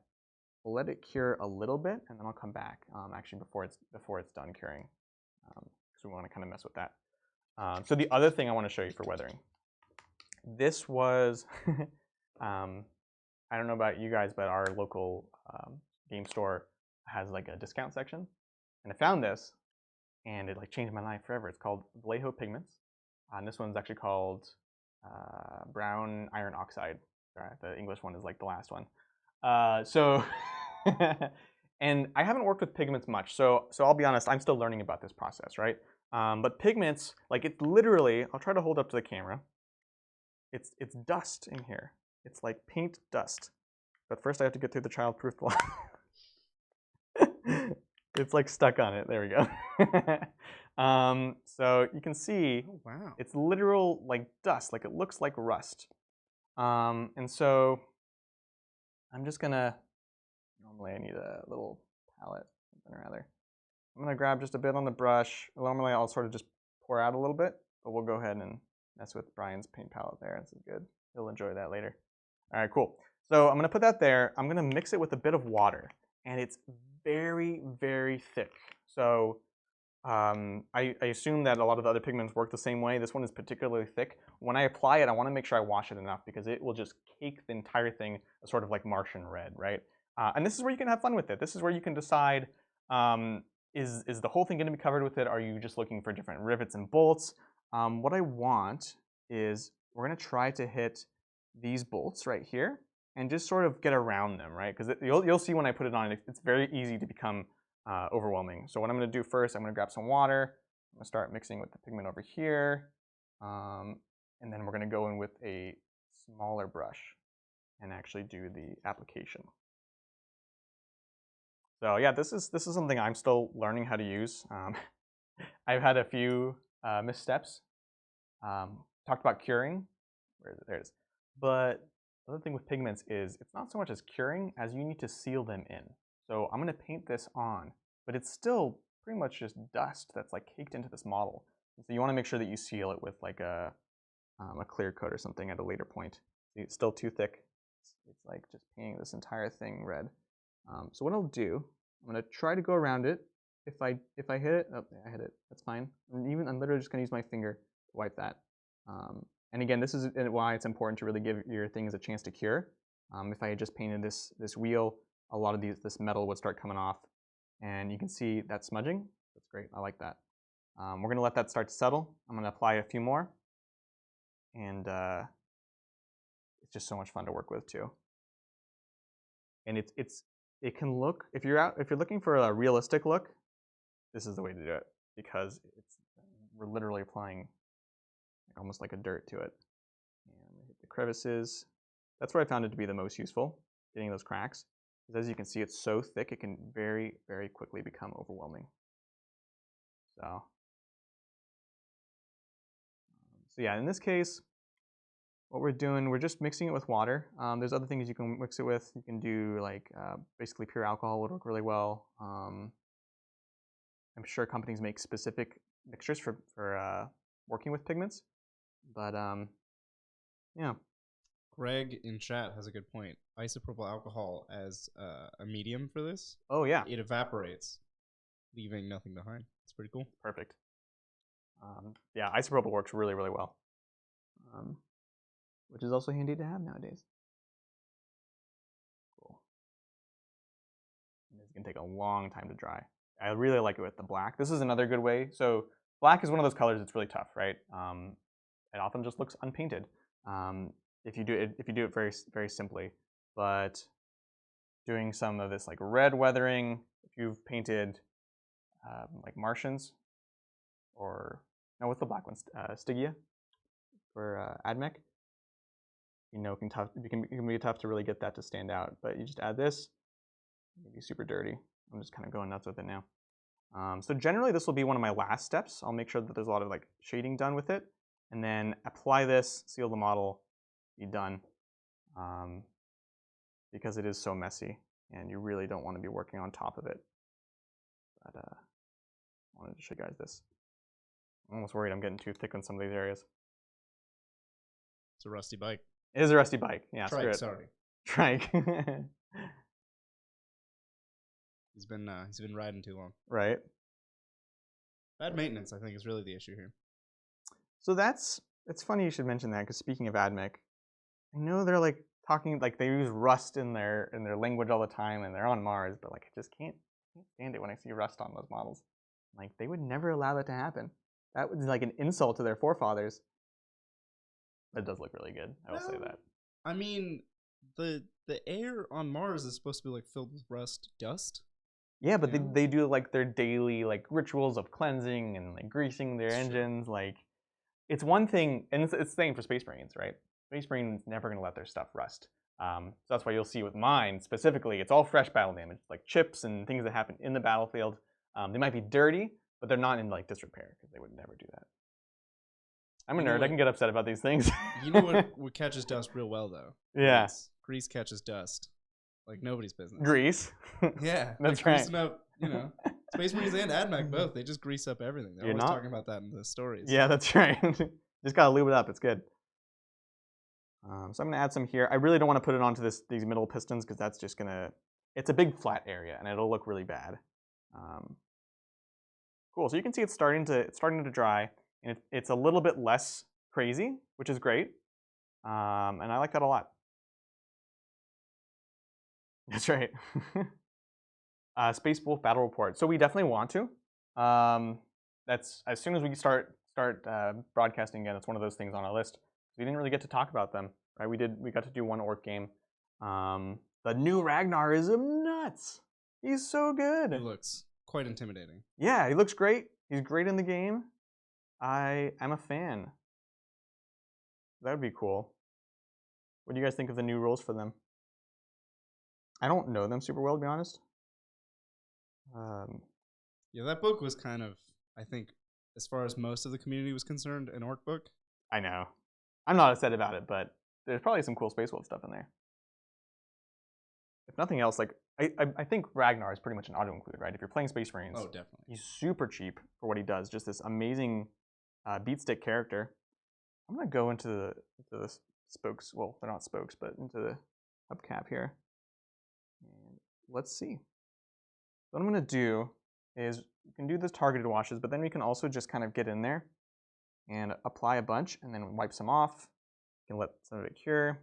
We'll let it cure a little bit, and then I'll come back actually before it's done curing, because we want to kind of mess with that. So the other thing I want to show you for weathering, this was, I don't know about you guys, but our local game store has like a discount section, and I found this, and it like changed my life forever. It's called Vallejo Pigments, and this one's actually called brown iron oxide. Sorry, the English one is like the last one. And I haven't worked with pigments much, so I'll be honest, I'm still learning about this process, right? But pigments, like it's literally, I'll try to hold up to the camera. It's dust in here. It's like paint dust. But first I have to get through the childproof block. It's like stuck on it. There we go. So you can see, oh, wow, it's literal like dust. Like it looks like rust. And so I'm just gonna, normally I need a little palette, something or other. I'm gonna grab just a bit on the brush. Normally I'll sort of just pour out a little bit, but we'll go ahead and mess with Brian's paint palette there. This is good. He'll enjoy that later. All right, cool. So I'm gonna put that there. I'm gonna mix it with a bit of water, and it's very, very thick. So I assume that a lot of the other pigments work the same way. This one is particularly thick. When I apply it, I want to make sure I wash it enough because it will just cake the entire thing a sort of like Martian red, right? And this is where you can have fun with it. This is where you can decide, is the whole thing going to be covered with it? Are you just looking for different rivets and bolts? What I want is we're going to try to hit these bolts right here and just sort of get around them, right? Because you'll see when I put it on, it's very easy to become overwhelming. So what I'm going to do first, I'm going to grab some water. I'm going to start mixing with the pigment over here. And then we're going to go in with a smaller brush and actually do the application. So yeah, this is something I'm still learning how to use. I've had a few missteps. Talked about curing. Where is it? There it is. But the other thing with pigments is it's not so much as curing as you need to seal them in. So I'm going to paint this on, but it's still pretty much just dust that's like caked into this model. And so you want to make sure that you seal it with like a clear coat or something at a later point. It's still too thick. It's like just painting this entire thing red. So what I'll do, I'm going to try to go around it. If I hit it, oh, I hit it. That's fine. And I'm literally just going to use my finger to wipe that. And again, this is why it's important to really give your things a chance to cure. If I had just painted this wheel, a lot of this metal would start coming off, and you can see that smudging. That's great. I like that. We're going to let that start to settle. I'm going to apply a few more, and it's just so much fun to work with too. And it can look, if you're looking for a realistic look, this is the way to do it because we're literally applying almost like a dirt to it. And hit the crevices. That's where I found it to be the most useful, getting those cracks. Because as you can see, it's so thick, it can very, very quickly become overwhelming. So yeah, in this case, what we're doing, we're just mixing it with water. There's other things you can mix it with. You can do like basically pure alcohol would work really well. I'm sure companies make specific mixtures for working with pigments. But yeah. Greg in chat has a good point. Isopropyl alcohol as a medium for this. Oh yeah. It evaporates, leaving nothing behind. It's pretty cool. Perfect. Yeah, isopropyl works really, really well, which is also handy to have nowadays. Cool. And as It's going to take a long time to dry. I really like it with the black. This is another good way. So black is one of those colors that's really tough, right? It often just looks unpainted if you do it very, very simply. But doing some of this like red weathering, if you've painted like Martians, or no, what's the black one? Stygia for AdMech. You know, it can be tough to really get that to stand out. But you just add this, it'll be super dirty. I'm just kind of going nuts with it now. So generally, this will be one of my last steps. I'll make sure that there's a lot of like shading done with it, and then apply this, seal the model, be done. Because it is so messy, and you really don't want to be working on top of it. But I wanted to show you guys this. I'm almost worried I'm getting too thick on some of these areas. It's a rusty bike. It is a rusty bike. Yeah, Trike, sorry. Trike. He's been riding too long. Right. Bad maintenance, I think, is really the issue here. So it's funny you should mention that, because speaking of AdMech, I know they're like talking like they use Rust in their language all the time, and they're on Mars, but like I just can't stand it when I see Rust on those models. Like they would never allow that to happen. That was like an insult to their forefathers. It does look really good. I will say that. I mean, the air on Mars is supposed to be like filled with rust dust. Yeah, but they do like their daily like rituals of cleansing and like greasing their engines. Like it's one thing, and it's the same for Space Marines, right? Space Marines never going to let their stuff rust. So that's why you'll see with mine specifically, it's all fresh battle damage, like chips and things that happen in the battlefield. They might be dirty, but they're not in like disrepair, because they would never do that. I'm a nerd. I can get upset about these things. You know what catches dust real well, though? Yeah. Grease catches dust like nobody's business. Grease? Yeah. That's right. Greasing up, Space Marines and AdMech both. They just grease up everything. They're always talking about that in the stories. Yeah, that's right. Just got to lube it up. It's good. So I'm going to add some here. I really don't want to put it onto these middle pistons, because that's just going to... It's a big flat area, and it'll look really bad. Cool. So you can see it's starting to dry. And it's a little bit less crazy, which is great. And I like that a lot. That's right. Space Wolf Battle Report. So we definitely want to. That's as soon as we start broadcasting again, it's one of those things on our list. We didn't really get to talk about them, right? We got to do one orc game. The new Ragnar is nuts. He's so good. He looks quite intimidating. Yeah, he looks great. He's great in the game. I'm a fan. That would be cool. What do you guys think of the new rules for them? I don't know them super well, to be honest. Yeah, that book was kind of, I think, as far as most of the community was concerned, an orc book. I know. I'm not upset about it, but there's probably some cool Space Wolf stuff in there. If nothing else, like I think Ragnar is pretty much an auto-include, right? If you're playing Space Marines, oh, definitely. He's super cheap for what he does. Just this amazing beat stick character. I'm gonna go into the spokes. Well, they're not spokes, but into the hubcap here. And let's see. What I'm gonna do is you can do the targeted washes, but then we can also just kind of get in there and apply a bunch, and then wipe some off. You can let some of it cure.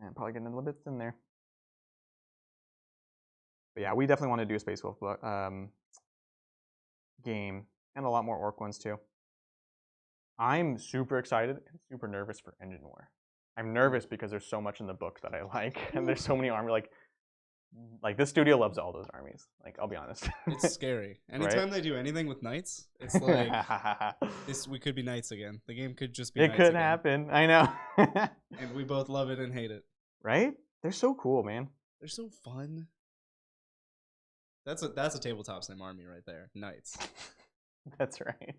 And probably getting a little bit thin there. But yeah, we definitely want to do a Space Wolf game, and a lot more orc ones too. I'm super excited and super nervous for Engine War. I'm nervous because there's so much in the book that I like, and there's so many army. Like this studio loves all those armies. Like, I'll be honest. It's scary. Anytime they do anything with knights, it's like we could be knights again. The game could just be. It could happen. I know. And we both love it and hate it. Right? They're so cool, man. They're so fun. That's a tabletop sim army right there. Knights. That's right.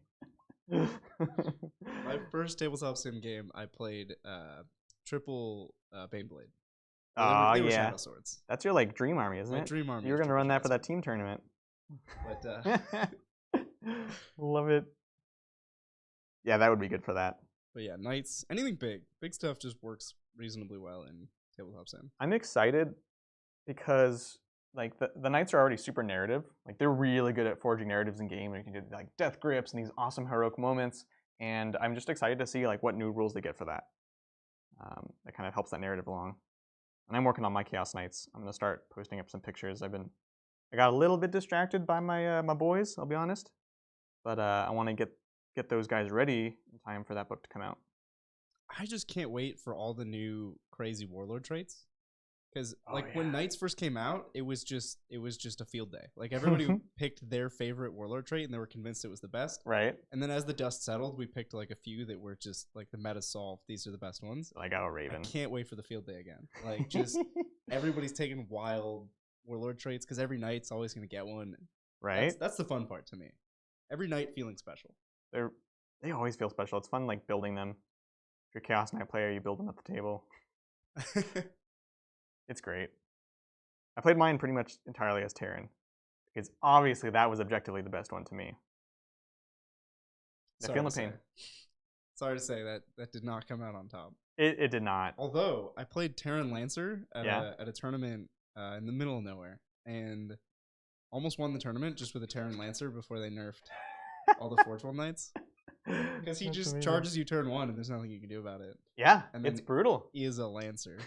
My first tabletop sim game, I played triple Baneblade. They were Shadow Swords. That's your like dream army, isn't it? Dream army. You were gonna run that for that team tournament. But love it. Yeah, that would be good for that. But yeah, knights, anything big stuff just works reasonably well in tabletop sim. I'm excited because like the knights are already super narrative. Like they're really good at forging narratives in game, and you can do like death grips and these awesome heroic moments. And I'm just excited to see like what new rules they get for that. That kind of helps that narrative along. And I'm working on my Chaos Knights. I'm gonna start posting up some pictures. I got a little bit distracted by my my boys, I'll be honest. But I want to get those guys ready in time for that book to come out. I just can't wait for all the new crazy warlord traits. Because when Knights first came out, it was just a field day. Like everybody picked their favorite warlord trait, and they were convinced it was the best. Right. And then as the dust settled, we picked like a few that were just like the meta solved. These are the best ones. I got a Raven. I can't wait for the field day again. Like just everybody's taking wild warlord traits because every knight's always going to get one. Right. That's the fun part to me. Every knight feeling special. They always feel special. It's fun like building them. If you're a Chaos Knight player, you build them at the table. It's great. I played mine pretty much entirely as Terran, because obviously that was objectively the best one to me. I feel the pain. Sorry to say that did not come out on top. It did not. Although I played Terran Lancer at a tournament in the middle of nowhere, and almost won the tournament just with a Terran Lancer before they nerfed all the Forge World Knights. Because he just charges you turn 1 and there's nothing you can do about it. Yeah, and it's brutal. He is a Lancer.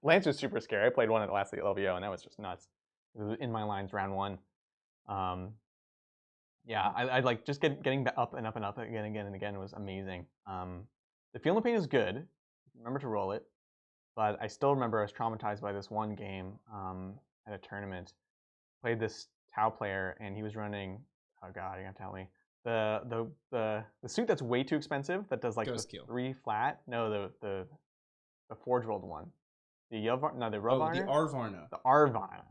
Lancer's super scary. I played one at the last LVO and that was just nuts. It was in my lines round 1. Yeah, I like just getting up and up and up again and again was amazing. The Feel No Pain is good. Remember to roll it. But I still remember I was traumatized by this one game at a tournament. Played this Tau player and he was running, oh god, you're gonna tell me. The suit that's way too expensive that does like the 3 flat. No, the Forge World one. The Yavar, no, the Rovarna. The Arvarna. The Arvarna.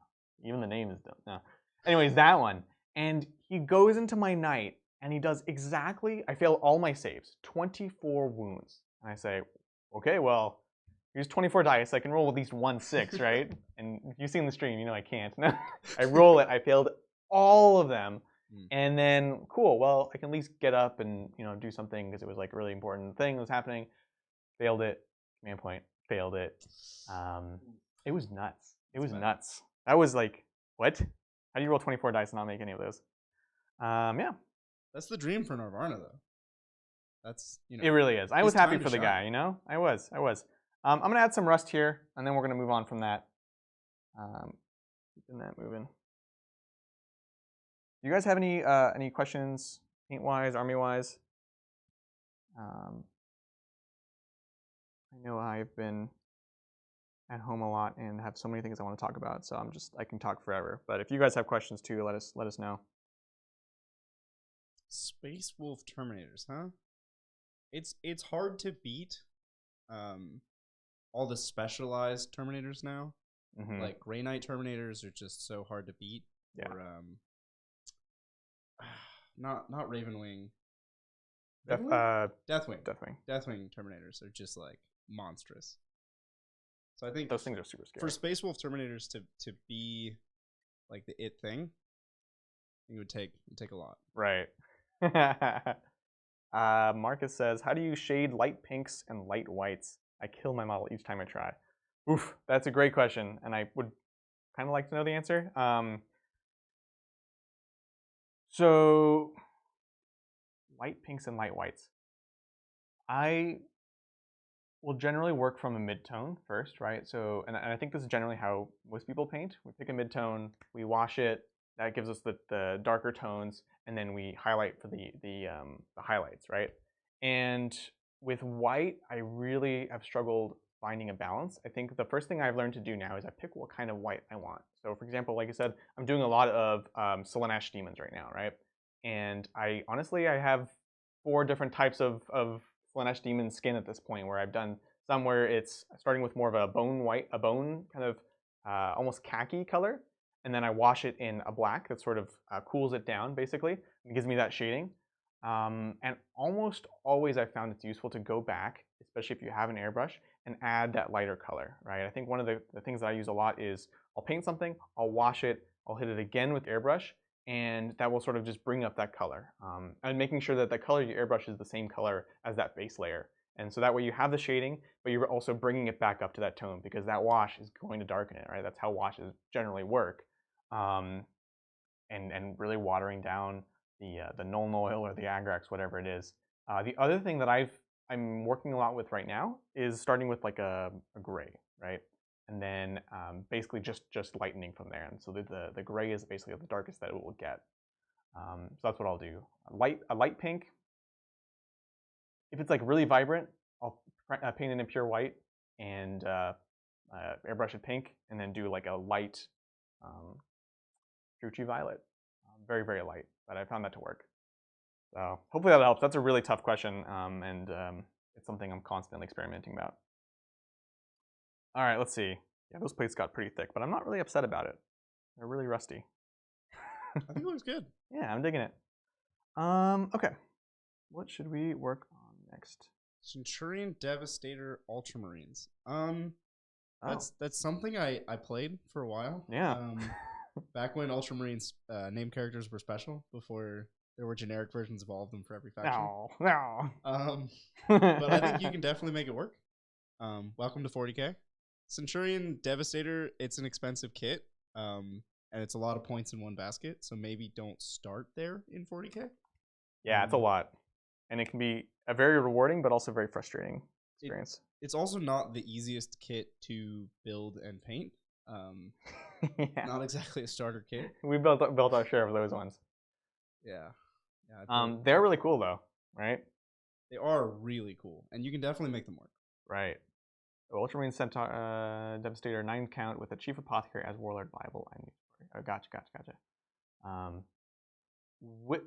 Even the name is dumb. No. Anyways, that one. And he goes into my knight and he does exactly, I fail all my saves. 24 wounds. And I say, okay, well, here's 24 dice. I can roll at least 1 6, right? And if you've seen the stream, you know I can't. I roll it. I failed all of them. And then, cool, well, I can at least get up and, do something because it was like a really important thing that was happening. Failed it. Command point. Failed it. It was nuts. It was nuts. That was like, what? How do you roll 24 dice and not make any of those? Yeah. That's the dream for Arvarna, though. That's, It really is. I was happy for the guy, I was. I'm going to add some rust here, and then we're going to move on from that. Keeping that moving. Do you guys have any questions, paint-wise, army-wise? I know I've been at home a lot and have so many things I want to talk about, so I can talk forever. But if you guys have questions too, let us know. Space Wolf Terminators, huh? It's hard to beat all the specialized Terminators now. Mm-hmm. Like Grey Knight Terminators are just so hard to beat. Yeah. Or, not Ravenwing. Deathwing. Deathwing Terminators are just like monstrous. So I think those things are super scary. For Space Wolf Terminators to be like the it thing, it would take a lot. Right. Marcus says, how do you shade light pinks and light whites? I kill my model each time I try. Oof, that's a great question, and I would kind of like to know the answer. So, light pinks and light whites. I will generally work from a mid-tone first, right? So, and I think this is generally how most people paint. We pick a mid-tone, we wash it, that gives us the darker tones, and then we highlight for the highlights, right? And with white, I really have struggled finding a balance. I think the first thing I've learned to do now is I pick what kind of white I want. So for example, like I said, I'm doing a lot of Selenash demons right now, right? And I have 4 different types of Selenash demon skin at this point, where I've done some where it's starting with more of a bone kind of almost khaki color, and then I wash it in a black that sort of cools it down basically and gives me that shading. And almost always I found it's useful to go back, especially if you have an airbrush, and add that lighter color, right? I think one of the things that I use a lot is I'll paint something, I'll wash it, I'll hit it again with airbrush, and that will sort of just bring up that color. And making sure that the color you airbrush is the same color as that base layer. And so that way you have the shading, but you're also bringing it back up to that tone because that wash is going to darken it, right? That's how washes generally work. And really watering down the Nuln Oil or the Agrax, whatever it is. The other thing that I'm working a lot with right now is starting with like a gray, right? And then basically just lightening from there. And so the gray is basically the darkest that it will get. So that's what I'll do. A light pink. If it's like really vibrant, I'll paint it in pure white and airbrush it pink, and then do like a light true violet, very very light. But I found that to work. So hopefully that helps. That's a really tough question, and it's something I'm constantly experimenting about. All right, let's see. Yeah, those plates got pretty thick, but I'm not really upset about it. They're really rusty. I think it looks good. Yeah, I'm digging it. Okay. What should we work on next? Centurion Devastator Ultramarines. That's something I played for a while. Yeah. Back when Ultramarines name characters were special, before there were generic versions of all of them for every faction. No. But I think you can definitely make it work. Welcome to 40K. Centurion Devastator, it's an expensive kit. And it's a lot of points in one basket, so maybe don't start there in 40K. Yeah, it's a lot. And it can be a very rewarding, but also very frustrating experience. It's also not the easiest kit to build and paint. Yeah. Not exactly a starter kit. We built our share of those ones. Yeah. They're really cool, though, right? They are really cool, and you can definitely make them work. Right. Ultramarine Centaur Devastator 9 count with a Chief Apothecary as Warlord viable. Gotcha.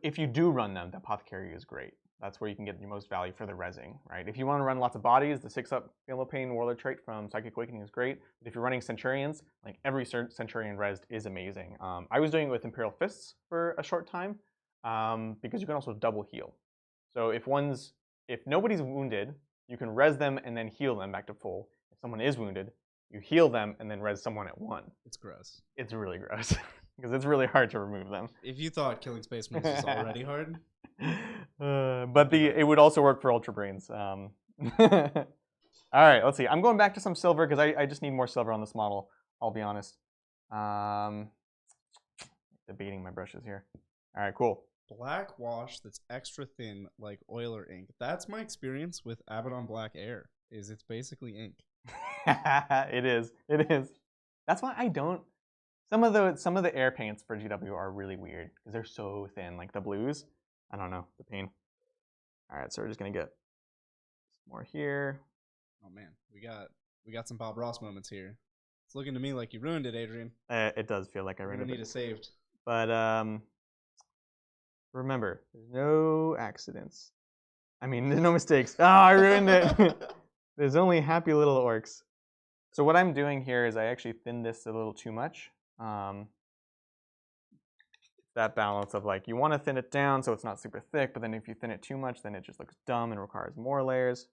If you do run them, the Apothecary is great. That's where you can get your most value for the rezzing, right? If you want to run lots of bodies, the 6-up Feel Pain Warlord trait from Psychic Awakening is great. But if you're running Centurions, like every Centurion rezzed is amazing. I was doing it with Imperial Fists for a short time because you can also double heal. So if nobody's wounded, you can res them and then heal them back to full. If someone is wounded, you heal them and then res someone at 1. It's gross. It's really gross because it's really hard to remove them. If you thought killing Space Marines was already hard. But it would also work for Ultramarines. All right, let's see. I'm going back to some silver because I just need more silver on this model, I'll be honest. Debating my brushes here. All right, cool. Black wash that's extra thin like oil or ink. That's my experience with Abaddon Black Air, is it's basically ink. It is. That's why I don't. Some of the air paints for GW are really weird because they're so thin, like the blues. I don't know, the pain. All right, so we're just gonna get more here. Oh man, we got some Bob Ross moments here. It's looking to me like you ruined it, Adrian. It does feel like I ruined it. We need it saved. But remember, there's no accidents. I mean, there's no mistakes. Oh, I ruined it. There's only happy little orcs. So what I'm doing here is I actually thinned this a little too much. That balance of like, you want to thin it down so it's not super thick, but then if you thin it too much, then it just looks dumb and requires more layers.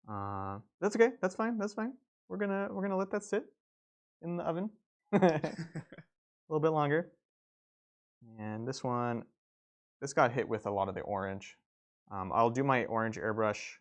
That's okay. That's fine. We're gonna let that sit in the oven a little bit longer. And this got hit with a lot of the orange. I'll do my orange airbrush.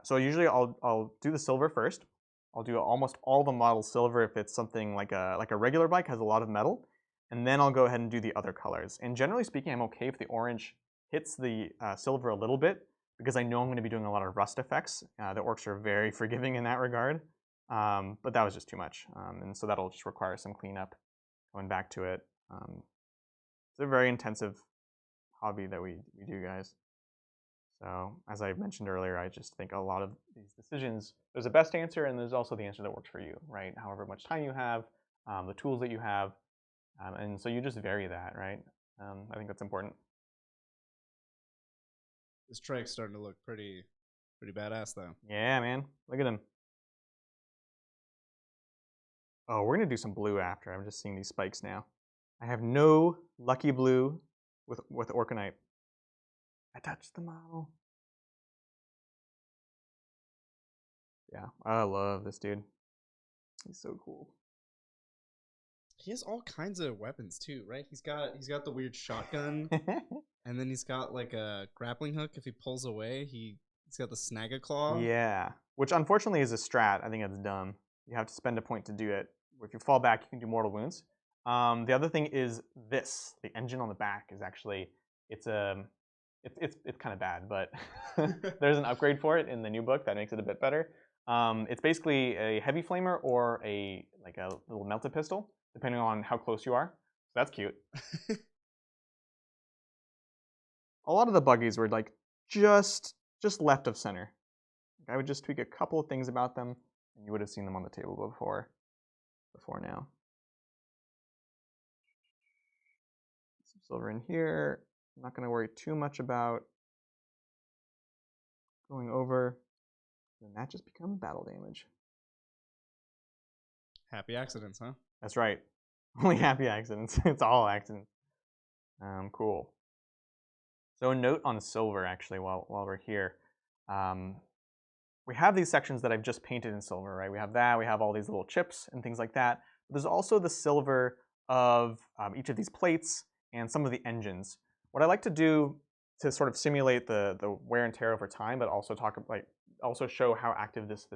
So usually I'll do the silver first. I'll do almost all the models silver if it's something like a regular bike has a lot of metal, and then I'll go ahead and do the other colors. And generally speaking, I'm okay if the orange hits the silver a little bit because I know I'm going to be doing a lot of rust effects. The orcs are very forgiving in that regard, but that was just too much, and so that'll just require some cleanup going back to it. It's a very intensive hobby that we do, guys. So as I mentioned earlier, I just think a lot of these decisions, there's a best answer and there's also the answer that works for you, right? However much time you have, the tools that you have, and so you just vary that, right? I think that's important. This trike's starting to look pretty badass, though. Yeah, man. Look at him. Oh, we're going to do some blue after. I'm just seeing these spikes now. I have no lucky blue with Orkanite. I touched the model. Yeah, I love this dude. He's so cool. He has all kinds of weapons too, right? He's got the weird shotgun, and then he's got like a grappling hook. If he pulls away, he's got the snagga claw. Yeah, which unfortunately is a strat. I think it's dumb. You have to spend a point to do it. If you fall back, you can do mortal wounds. The other thing is this. The engine on the back is actually it's kind of bad, but there's an upgrade for it in the new book that makes it a bit better. It's basically a heavy flamer or a little melted pistol, depending on how close you are. So that's cute. A lot of the buggies were like just left of center. I would just tweak a couple of things about them, and you would have seen them on the table before now. Some silver in here. I'm not going to worry too much about going over. Then that just becomes battle damage. Happy accidents, huh? That's right. Only happy accidents. It's all accidents. Cool. So a note on silver, actually, while we're here. We have these sections that I've just painted in silver, right? We have that. We have all these little chips and things like that. But there's also the silver of each of these plates and some of the engines. What I like to do to sort of simulate the wear and tear over time, but also also show how active this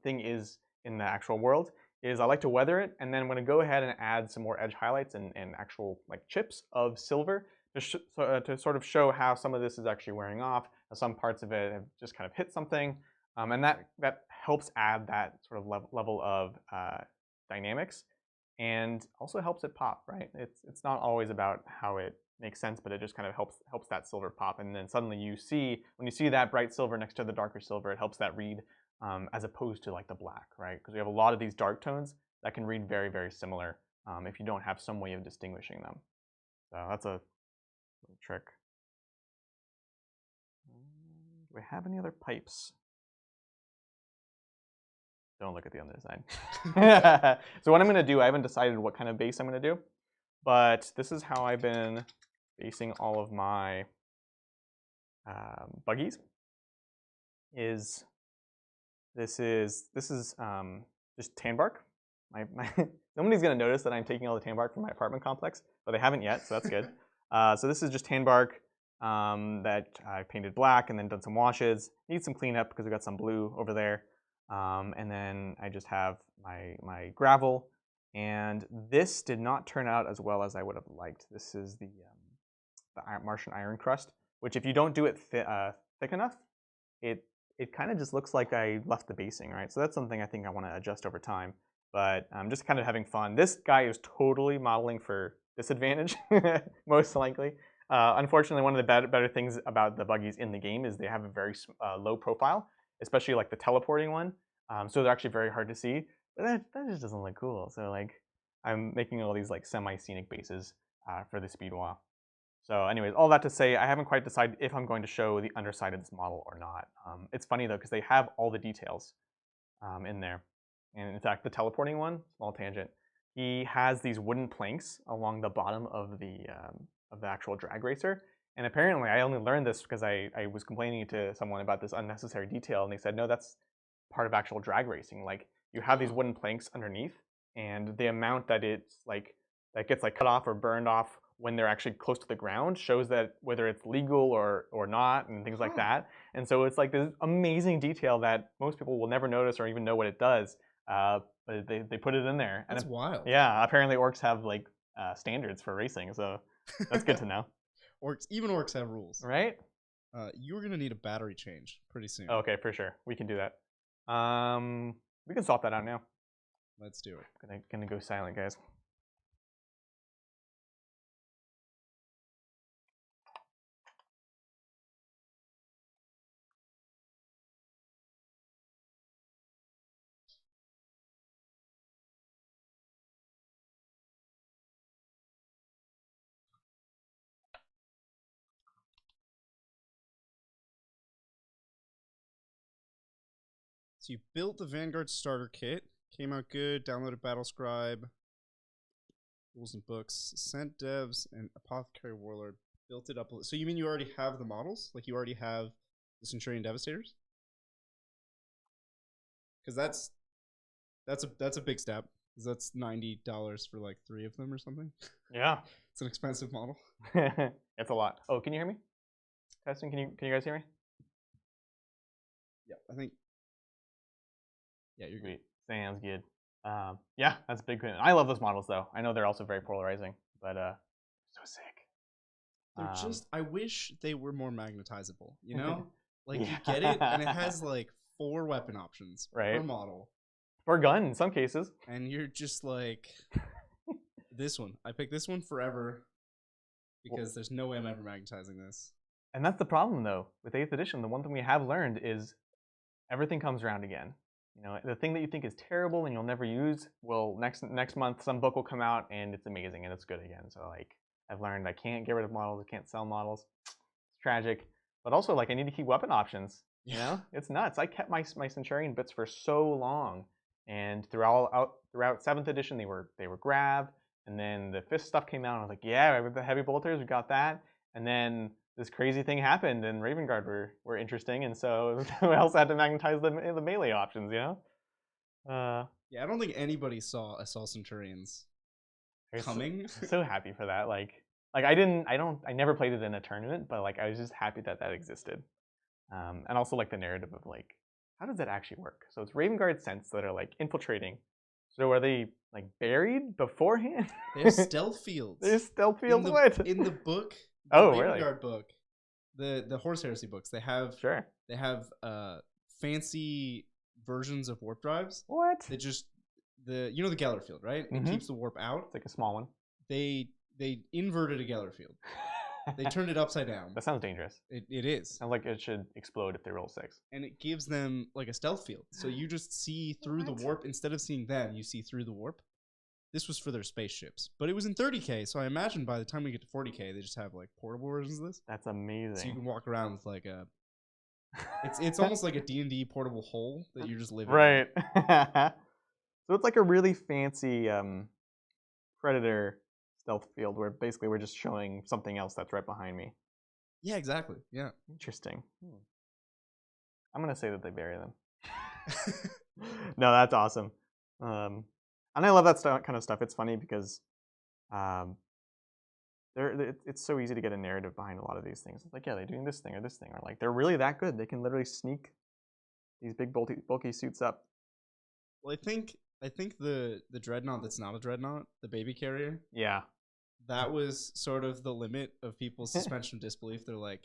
thing is in the actual world, is I like to weather it, and then I'm going to go ahead and add some more edge highlights and actual chips of silver to sort of show how some of this is actually wearing off. Some parts of it have just kind of hit something, and that helps add that sort of level of dynamics, and also helps it pop, right? It's not always about how it makes sense, but it just kind of helps that silver pop, and then suddenly when you see that bright silver next to the darker silver, it helps that read as opposed to the black, right? Because we have a lot of these dark tones that can read very, very similar if you don't have some way of distinguishing them. So that's a little trick. Do we have any other pipes? Don't look at the other side. So what I'm going to do, I haven't decided what kind of base I'm going to do, but this is how I've been basing all of my buggies. This is just tan bark. Nobody's going to notice that I'm taking all the tan bark from my apartment complex, but they haven't yet, so that's good. So this is just tan bark that I painted black and then done some washes. Needs some cleanup because we got some blue over there. And then I just have my gravel. And this did not turn out as well as I would have liked. This is the Martian iron crust, which if you don't do it thick enough, it kind of just looks like I left the basing, right? So that's something I think I want to adjust over time. But I'm just kind of having fun. This guy is totally modeling for disadvantage, most likely. Unfortunately, one of the better things about the buggies in the game is they have a very low profile, especially the teleporting one. So they're actually very hard to see. But that just doesn't look cool. So I'm making all these semi-scenic bases for the speedwall. So anyways, all that to say, I haven't quite decided if I'm going to show the underside of this model or not. It's funny though, because they have all the details in there. And in fact, the teleporting one, small tangent, he has these wooden planks along the bottom of the actual drag racer. And apparently, I only learned this because I was complaining to someone about this unnecessary detail, and they said, no, that's part of actual drag racing. You have these wooden planks underneath, and the amount that it's that gets cut off or burned off when they're actually close to the ground shows that whether it's legal or not and things like that. And so it's this amazing detail that most people will never notice or even know what it does. But they put it in there. That's wild. Yeah, apparently orcs have standards for racing, so that's good to know. Even orcs have rules, right? You're gonna need a battery change pretty soon. Okay, for sure, we can do that. We can swap that out now. Let's do it. Gonna go silent, guys. So you built the Vanguard starter kit, came out good, downloaded Battlescribe, rules and books, sent devs, and Apothecary Warlord, built it up. So you mean you already have the models? You already have the Centurion Devastators? Because that's a big step. Because that's $90 for 3 of them or something. Yeah. It's an expensive model. It's a lot. Oh, can you hear me? Testing, can you guys hear me? Yeah, I think. Yeah, you're good. Sounds good. Yeah, that's a big thing. I love those models though. I know they're also very polarizing, but so sick. They're I wish they were more magnetizable, you know? You get it and it has 4 weapon options Right. per model. For a gun, in some cases. And you're just like, this one. I picked this one forever because there's no way I'm ever magnetizing this. And that's the problem, though. With 8th edition, the one thing we have learned is everything comes around again. You know, the thing that you think is terrible and you'll never use, well, next month some book will come out and it's amazing and it's good again. So like, I've learned I can't get rid of models, I can't sell models. It's tragic. But also, like, I need to keep weapon options. You know, it's nuts. I kept my Centurion bits for so long, and throughout 7th edition they were grav, and then the 5th stuff came out. And I was like, yeah, with the heavy bolters, we got that, and then this crazy thing happened, and Raven Guard were interesting, and so we also had to magnetize the melee options, you know? Yeah, I don't think anybody saw Assault Centurions coming. So happy for that. Like I never played it in a tournament, but like I was just happy that existed. And also like the narrative of like, how does that actually work? So it's Raven Guard Scents that are like infiltrating. So are they like buried beforehand? They're stealth fields. They're stealth fields. In the book. Oh, Raven really? Guard book, the Horse Heresy books. They have fancy versions of warp drives. What? They just the Geller field, right? It keeps the warp out. It's like a small one. They inverted a Geller field. They turned it upside down. That sounds dangerous. It is. Sounds like it should explode if they roll 6. And it gives them like a stealth field. So you just see through the warp. Instead of seeing them, you see through the warp. This was for their spaceships. But it was in 30K, so I imagine by the time we get to 40K, they just have like portable versions of this. That's amazing. So you can walk around with like a... It's almost like a D&D portable hole that you're just living in. Right. So it's like a really fancy Predator stealth field where basically we're just showing something else that's right behind me. Yeah, exactly. Yeah. Interesting. I'm going to say that they bury them. No, that's awesome. And I love that kind of stuff. It's funny because it's so easy to get a narrative behind a lot of these things. It's like, yeah, they're doing this thing, or like they're really that good. They can literally sneak these big bulky suits up. Well, I think the dreadnought that's not a dreadnought, the baby carrier. Yeah. That was sort of the limit of people's suspension of disbelief. They're like,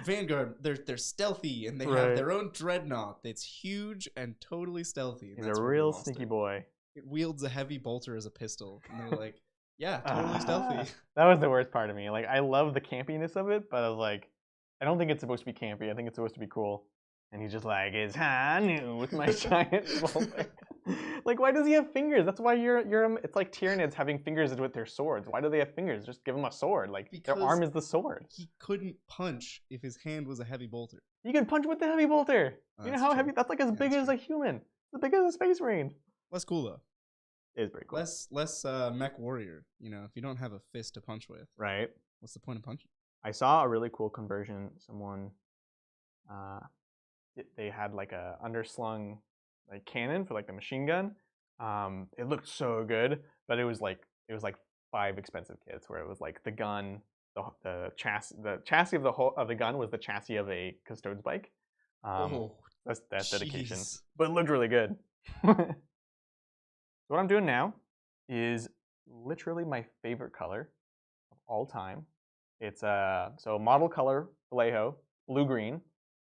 Vanguard, they're stealthy and they have their own dreadnought that's huge and totally stealthy. He's a real sneaky boy. It wields a heavy bolter as a pistol. And they're like, yeah, totally stealthy. That was the worst part of me. Like, I love the campiness of it, but I was like, I don't think it's supposed to be campy. I think it's supposed to be cool. And he's just like, it's new with my giant bolter. Like, why does he have fingers? That's why it's like Tyranids having fingers with their swords. Why do they have fingers? Just give him a sword. Like, because their arm is the sword. He couldn't punch if his hand was a heavy bolter. You can punch with the heavy bolter. You know how heavy? That's like as big as a human. It's as big as a space marine. Less cool though. It is pretty cool. Less mech warrior. You know, if you don't have a fist to punch with, right? What's the point of punching? I saw a really cool conversion. Someone, they had like a underslung like cannon for like the machine gun. It looked so good, but it was like 5 expensive kits where it was like the gun, the chassis of the gun was the chassis of a custode's bike. That's dedication, but it looked really good. What I'm doing now is literally my favorite color of all time. It's so model color Vallejo, blue-green,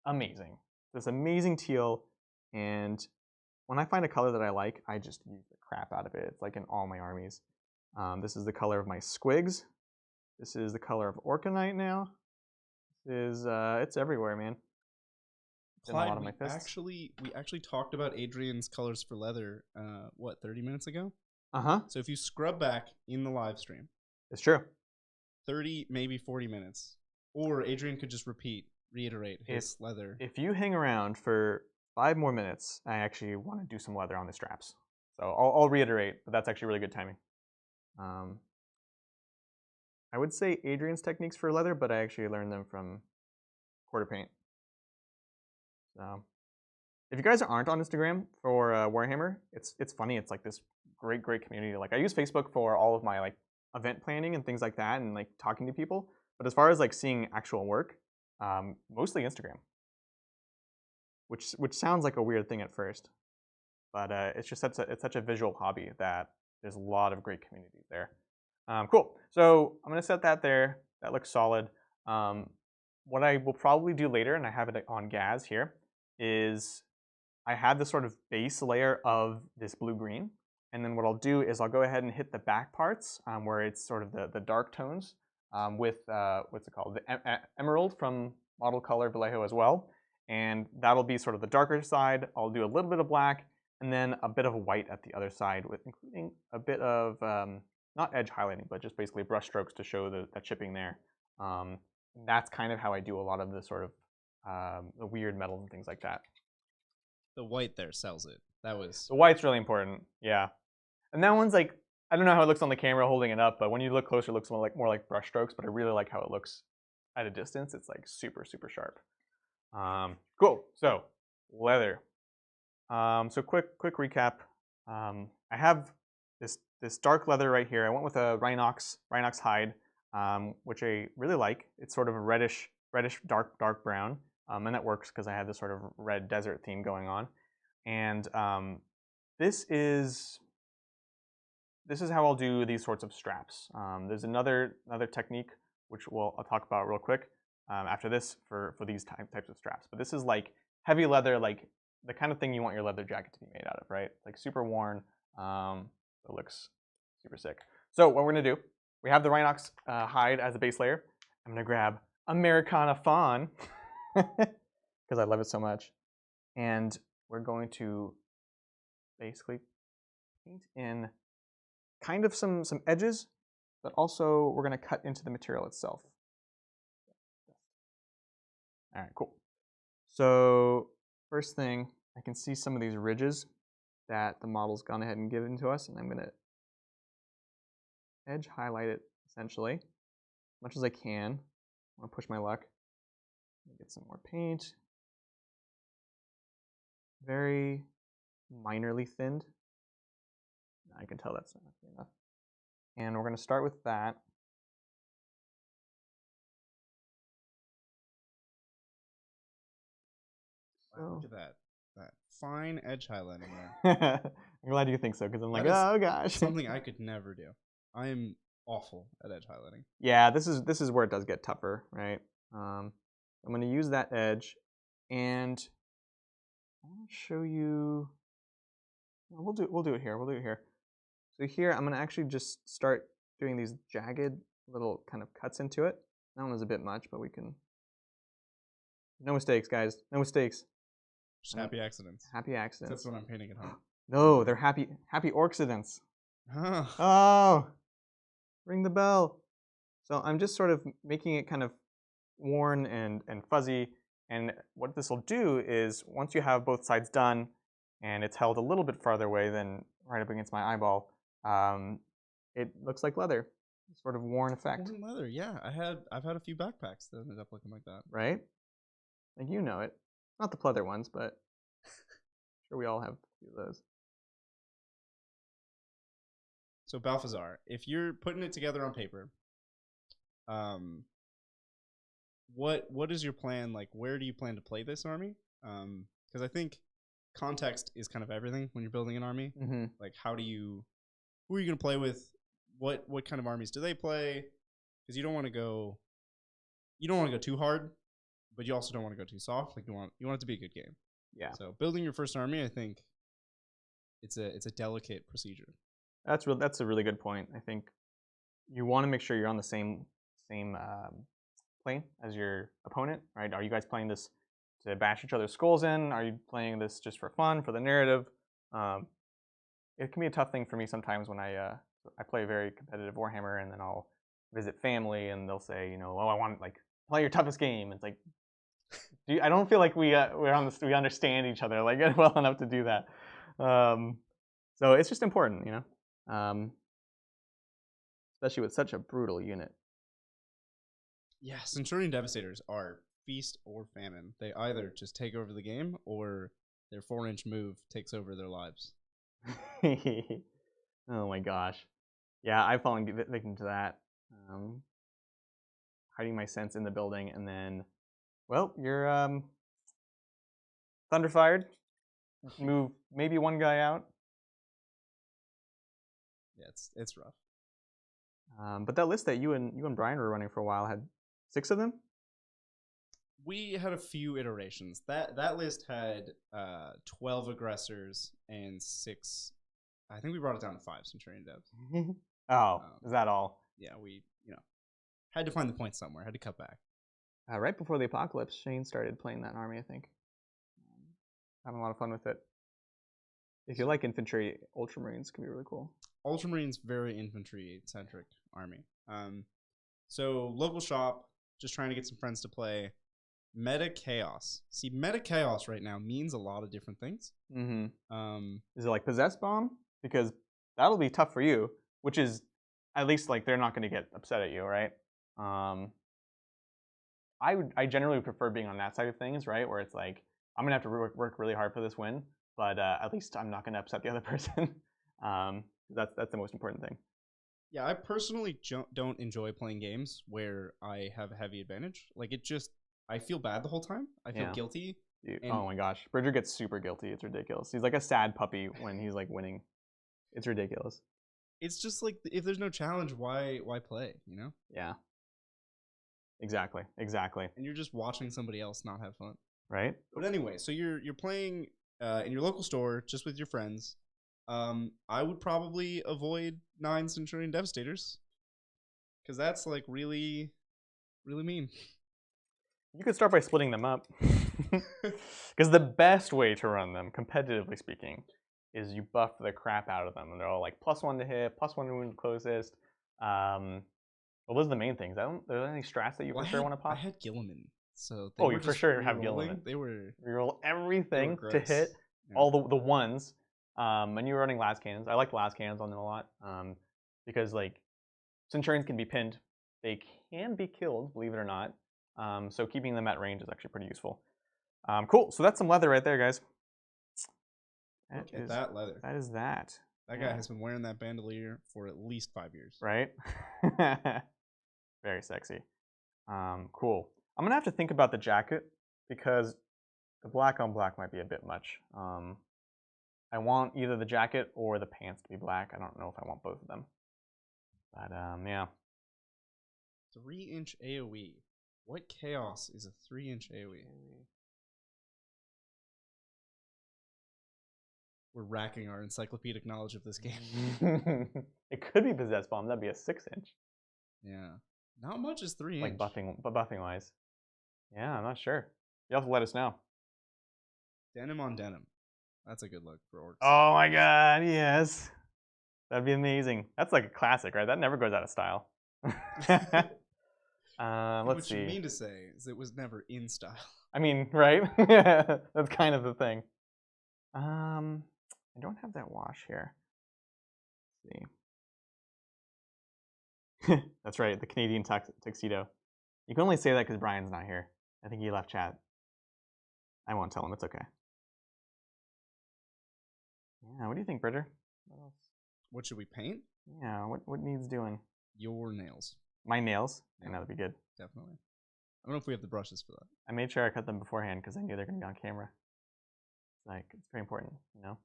amazing. This amazing teal, and when I find a color that I like, I just use the crap out of it. It's like in all my armies. This is the color of my squigs. This is the color of Orkanite now. This is it's everywhere, man. Clyde, we actually talked about Adrian's colors for leather, 30 minutes ago? Uh-huh. So if you scrub back in the live stream. It's true. 30, maybe 40 minutes. Or Adrian could just reiterate his leather. If you hang around for 5 more minutes, I actually want to do some leather on the straps. So I'll reiterate, but that's actually really good timing. I would say Adrian's techniques for leather, but I actually learned them from Quarter Paint. So, if you guys aren't on Instagram for Warhammer, it's funny. It's like this great community. Like I use Facebook for all of my like event planning and things like that, and like talking to people. But as far as like seeing actual work, mostly Instagram. Which sounds like a weird thing at first, but it's just such a visual hobby that there's a lot of great communities there. Cool. So I'm gonna set that there. That looks solid. What I will probably do later, and I have it on Gaz here, is I have this sort of base layer of this blue-green, and then what I'll do is I'll go ahead and hit the back parts where it's sort of the dark tones with, what's it called, the emerald from Model Color Vallejo as well, and that'll be sort of the darker side. I'll do a little bit of black, and then a bit of white at the other side, with including a bit of, not edge highlighting, but just basically brush strokes to show the chipping there. That's kind of how I do a lot of the sort of the weird metals and things like that. The white there sells it. That was... The white's really important, yeah. And that one's like, I don't know how it looks on the camera holding it up, but when you look closer, it looks more like brush strokes, but I really like how it looks at a distance. It's like super, super sharp. Cool, so leather. So quick recap. I have this dark leather right here. I went with a Rhinox hide, which I really like. It's sort of a reddish dark brown, and that works because I have this sort of red desert theme going on. And this is how I'll do these sorts of straps. There's another technique which I'll talk about real quick after this for these types of straps. But this is like heavy leather, like the kind of thing you want your leather jacket to be made out of, right? Like super worn. It looks super sick. So what we're gonna do, we have the Rhinox hide as a base layer. I'm gonna grab Americana Fawn because I love it so much, and we're going to basically paint in kind of some edges, but also we're gonna cut into the material itself. All right, cool. So first thing, I can see some of these ridges that the model's gone ahead and given to us, and I'm gonna edge highlight it essentially, as much as I can. I wanna push my luck. Get some more paint. Very minorly thinned. I can tell that's not enough. And we're gonna start with that. Wow, look at that fine edge highlighting there. I'm glad you think so, because I'm like, oh gosh. Something I could never do. I am awful at edge highlighting. Yeah, this is where it does get tougher, right? I'm going to use that edge, and I want to show you. We'll do it here. We'll do it here. So here, I'm going to actually just start doing these jagged little kind of cuts into it. That one was a bit much, but we can. No mistakes, guys. No mistakes. Just happy accidents. Happy accidents. That's what I'm painting at home. No, they're happy Orksidents. Oh, ring the bell. So I'm just sort of making it kind of worn and fuzzy. And what this will do is once you have both sides done and it's held a little bit farther away than right up against my eyeball, it looks like leather. Sort of worn effect. Worn leather, yeah. I've had a few backpacks that ended up looking like that. Right? Like you know it. Not the pleather ones, but sure we all have a few of those. So Balthazar, if you're putting it together on paper, what is your plan? Like, where do you plan to play this army? Because I think context is kind of everything when you're building an army. Mm-hmm. Like, who are you going to play with? What kind of armies do they play? Because you don't want to go too hard, but you also don't want to go too soft. Like you want it to be a good game. Yeah. So building your first army, I think it's a delicate procedure. That's a really good point. I think you want to make sure you're on the same plane as your opponent, right? Are you guys playing this to bash each other's skulls in? Are you playing this just for fun, for the narrative? It can be a tough thing for me sometimes when I play very competitive Warhammer, and then I'll visit family, and they'll say, you know, oh, I want like play your toughest game. It's like, I don't feel like we understand each other like well enough to do that. So it's just important, you know, especially with such a brutal unit. Yeah, Centurion Devastators are feast or famine. They either just take over the game, or their 4-inch move takes over their lives. Oh my gosh. Yeah, I've fallen victim to that. Hiding my sense in the building, and then, well, you're thunder fired. Move maybe one guy out. Yeah, it's rough. But that list that you and Brian were running for a while had 6 of them. We had a few iterations. That list had 12 aggressors and 6. I think we brought it down to 5 Centurion devs. Oh, is that all? Yeah, we had to find the point somewhere. Had to cut back. Right before the apocalypse, Shane started playing that army. I think having a lot of fun with it. If you like infantry, Ultramarines can be really cool. Ultramarines, very infantry-centric army. So local shop, just trying to get some friends to play. Meta Chaos. See, Meta Chaos right now means a lot of different things. Mm-hmm. Is it like Possess Bomb? Because that'll be tough for you, which is at least like they're not going to get upset at you, right? I generally prefer being on that side of things, right? Where it's like, I'm going to have to work really hard for this win, but at least I'm not going to upset the other person. That's the most important thing. Yeah, I personally don't enjoy playing games where I have a heavy advantage. Like, I feel bad the whole time. I feel guilty. Oh my gosh. Bridger gets super guilty. It's ridiculous. He's like a sad puppy when he's like winning. It's ridiculous. It's just like, if there's no challenge, why play, you know? Yeah. Exactly. And you're just watching somebody else not have fun. Right? But anyway, so you're playing in your local store just with your friends. I would probably avoid 9 Centurion Devastators. Because that's like really, really mean. You could start by splitting them up. Because the best way to run them, competitively speaking, is you buff the crap out of them. And they're all like +1 to hit, +1 to wound closest. Well, those are the main things. Are there any strats that you for sure want to pop? I had Gilliman. So you for sure have Gilliman. They were reroll everything to hit all the ones. And you were running las cannons. I like las cannons on them a lot. Because like Centurions can be pinned. They can be killed, believe it or not. So keeping them at range is actually pretty useful. Cool. So that's some leather right there, guys. Look at that leather. That is that. That guy has been wearing that bandolier for at least 5 years. Right? Very sexy. Cool. I'm going to have to think about the jacket because the black on black might be a bit much. I want either the jacket or the pants to be black. I don't know if I want both of them. But yeah. 3-inch AoE. What chaos is a 3-inch AoE? We're racking our encyclopedic knowledge of this game. It could be Possess Bomb. That'd be a 6-inch. Yeah. Not much is 3-inch. Like buffing wise. Yeah, I'm not sure. You'll have to let us know. Denim on denim. That's a good look for Orks. Oh my god, yes. That'd be amazing. That's like a classic, right? That never goes out of style. Let's see. What you mean to say is it was never in style. I mean, right? That's kind of the thing. I don't have that wash here. Let's see. That's right, the Canadian tuxedo. You can only say that because Brian's not here. I think he left chat. I won't tell him. It's okay. Yeah, what do you think, Bridger? What else? What should we paint? Yeah, what needs doing? Your nails. My nails? Yeah. That would be good. Definitely. I don't know if we have the brushes for that. I made sure I cut them beforehand because I knew they're going to be on camera. It's very important, you know?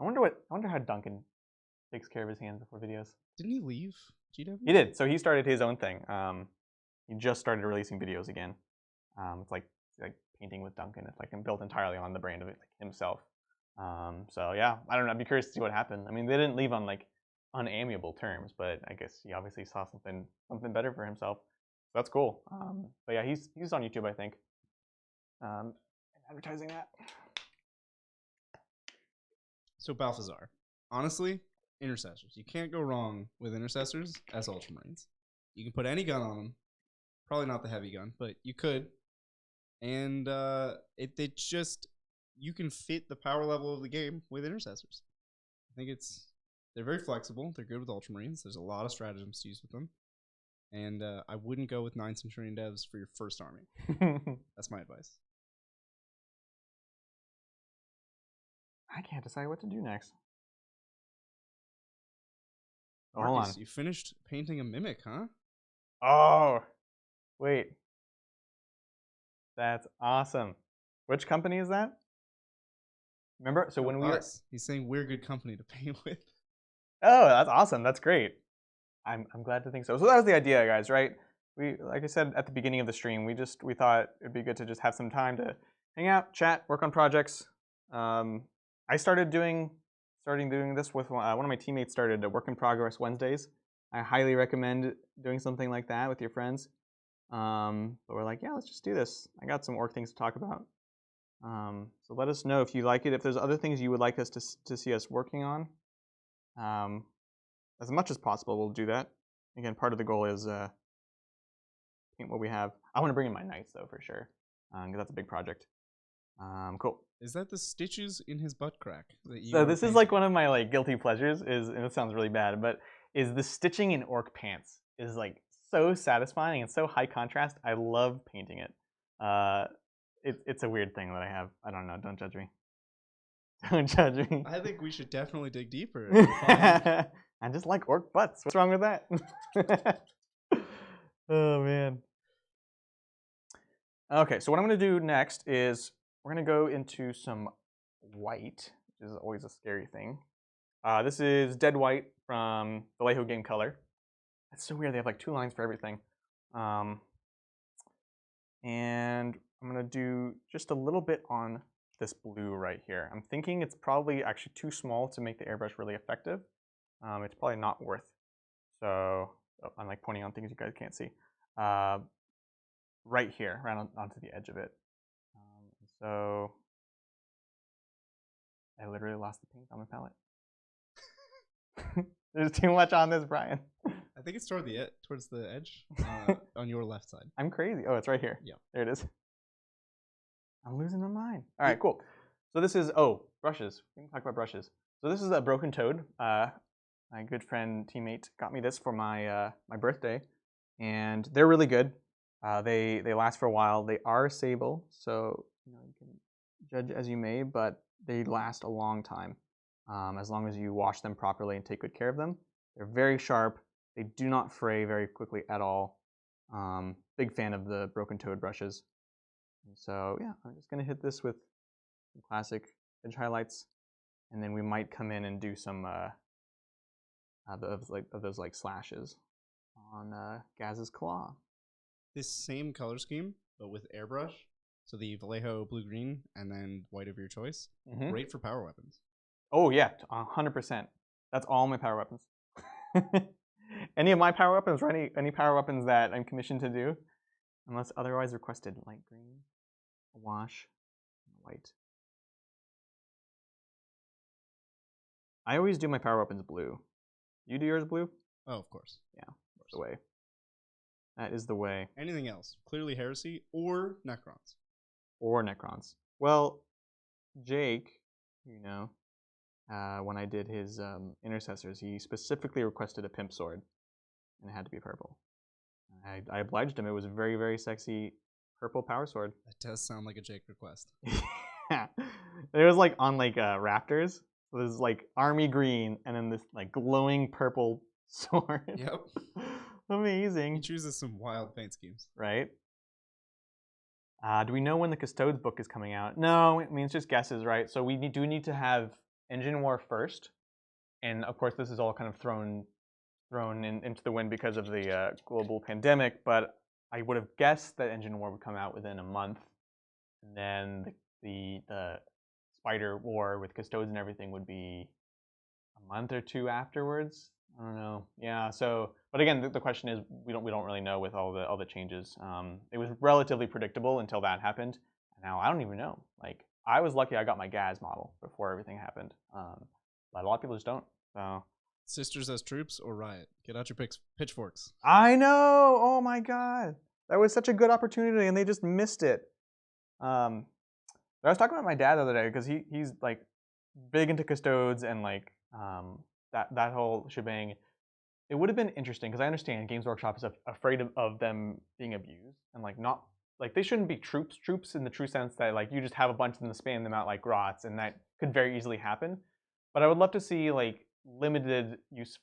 I wonder how Duncan takes care of his hands before videos. Didn't he leave GW? He did. So he started his own thing. He just started releasing videos again. It's like painting with Duncan. It's like built entirely on the brand of it, like himself. So yeah, I don't know. I'd be curious to see what happened. I mean, they didn't leave on like unamiable terms, but I guess he obviously saw something better for himself. So that's cool. But yeah, he's on YouTube, I think. Advertising that. So Balthazar, honestly, intercessors. You can't go wrong with intercessors as Ultramarines. You can put any gun on them. Probably not the heavy gun, but you could. And it just, you can fit the power level of the game with intercessors. I think they're very flexible. They're good with Ultramarines. There's a lot of stratagems to use with them. And I wouldn't go with 9 Centurion devs for your first army. That's my advice. I can't decide what to do next. Oh, hold on. You finished painting a mimic, huh? Oh, wait. That's awesome. Which company is that? Remember? So when we were... He's saying we're good company to paint with. Oh, that's awesome. That's great. I'm glad to think so. So that was the idea, guys, right? like I said at the beginning of the stream, we thought it'd be good to just have some time to hang out, chat, work on projects. I started doing this with one of my teammates. Started a work in progress Wednesdays. I highly recommend doing something like that with your friends. But we're like, yeah, let's just do this. I got some orc things to talk about. So let us know if you like it. If there's other things you would like us to see us working on, as much as possible, we'll do that. Again, part of the goal is paint what we have. I want to bring in my knights though for sure, because that's a big project. Cool. Is that the stitches in his butt crack? So this is like one of my like guilty pleasures. And it sounds really bad, but is the stitching in orc pants is like so satisfying and so high contrast. I love painting it. It's a weird thing that I have. I don't know. Don't judge me. Don't judge me. I think we should definitely dig deeper. I just like orc butts. What's wrong with that? Oh man. Okay, so what I'm going to do next is we're going to go into some white, which is always a scary thing. This is Dead White from Vallejo Game Color. It's so weird. They have like 2 lines for everything. And I'm going to do just a little bit on this blue right here. I'm thinking it's probably actually too small to make the airbrush really effective. It's probably not worth. So I'm like pointing on things you guys can't see. Right here, right onto the edge of it. So I literally lost the paint on my palette. There's too much on this, Brian. I think it's towards the edge on your left side. I'm crazy. Oh, it's right here. Yeah. There it is. I'm losing my mind. All right, cool. So this is, brushes. We can talk about brushes. So this is a Broken Toad. My good friend, teammate, got me this for my my birthday. And they're really good. They last for a while. They are sable, so you can judge as you may, but they last a long time. As long as you wash them properly and take good care of them. They're very sharp. They do not fray very quickly at all. Big fan of the Broken Toad brushes. And so yeah, I'm just gonna hit this with some classic edge highlights, and then we might come in and do some of those slashes on Gaz's claw. This same color scheme, but with airbrush. So the Vallejo blue-green and then white of your choice. Great for power weapons. Oh yeah, 100%. That's all my power weapons. Any of my power weapons or any power weapons that I'm commissioned to do, unless otherwise requested, light green, a wash, and white. I always do my power weapons blue. You do yours blue? Oh, of course. Yeah, that's the way. That is the way. Anything else? Clearly Heresy or Necrons. Or Necrons. Well, Jake, when I did his intercessors, he specifically requested a pimp sword, and it had to be purple. I obliged him. It was a very, very sexy purple power sword. That does sound like a Jake request. Yeah, it was like on raptors. So there's like army green, and then this like glowing purple sword. Yep. Amazing. He chooses some wild paint schemes. Right. Do we know when the Custodes book is coming out? No, I mean, it's just guesses, right? So we do need to have Engine War first. And of course, this is all kind of thrown into the wind because of the global pandemic. But I would have guessed that Engine War would come out within a month. And then the Spider War with Custodes and everything would be a month or 2 afterwards. I don't know. Yeah. So, but again, the question is, we don't really know with all the changes. It was relatively predictable until that happened. Now I don't even know. Like, I was lucky I got my Gaz model before everything happened. But a lot of people just don't. So. Sisters as troops or Riot? Get out your pitchforks. I know. Oh my God, that was such a good opportunity, and they just missed it. I was talking about my dad the other day because he's like big into Custodes and like that whole shebang. It would have been interesting because I understand Games Workshop is afraid of them being abused and like not like they shouldn't be troops in the true sense that like you just have a bunch of them to spam them out like grots, and that could very easily happen. But I would love to see like limited use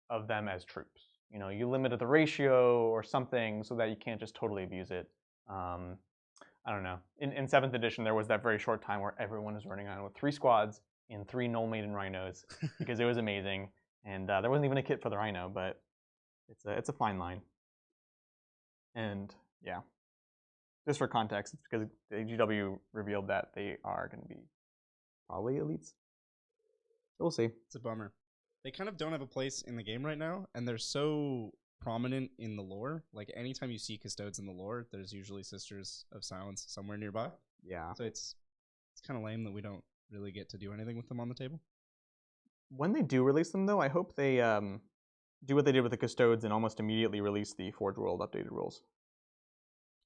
of them as troops. You limited the ratio or something so that you can't just totally abuse it. I don't know. In 7th edition, there was that very short time where everyone was running around with 3 squads in 3 Null Maiden Rhinos because it was amazing. And there wasn't even a kit for the Rhino, but it's a fine line. And yeah, just for context, it's because the GW revealed that they are going to be probably elites. So we'll see. It's a bummer. They kind of don't have a place in the game right now, and they're so prominent in the lore. Like anytime you see custodes in the lore, there's usually Sisters of Silence somewhere nearby. Yeah. So it's kind of lame that we don't really get to do anything with them on the table. When they do release them, though, I hope they do what they did with the custodes and almost immediately release the Forge World updated rules.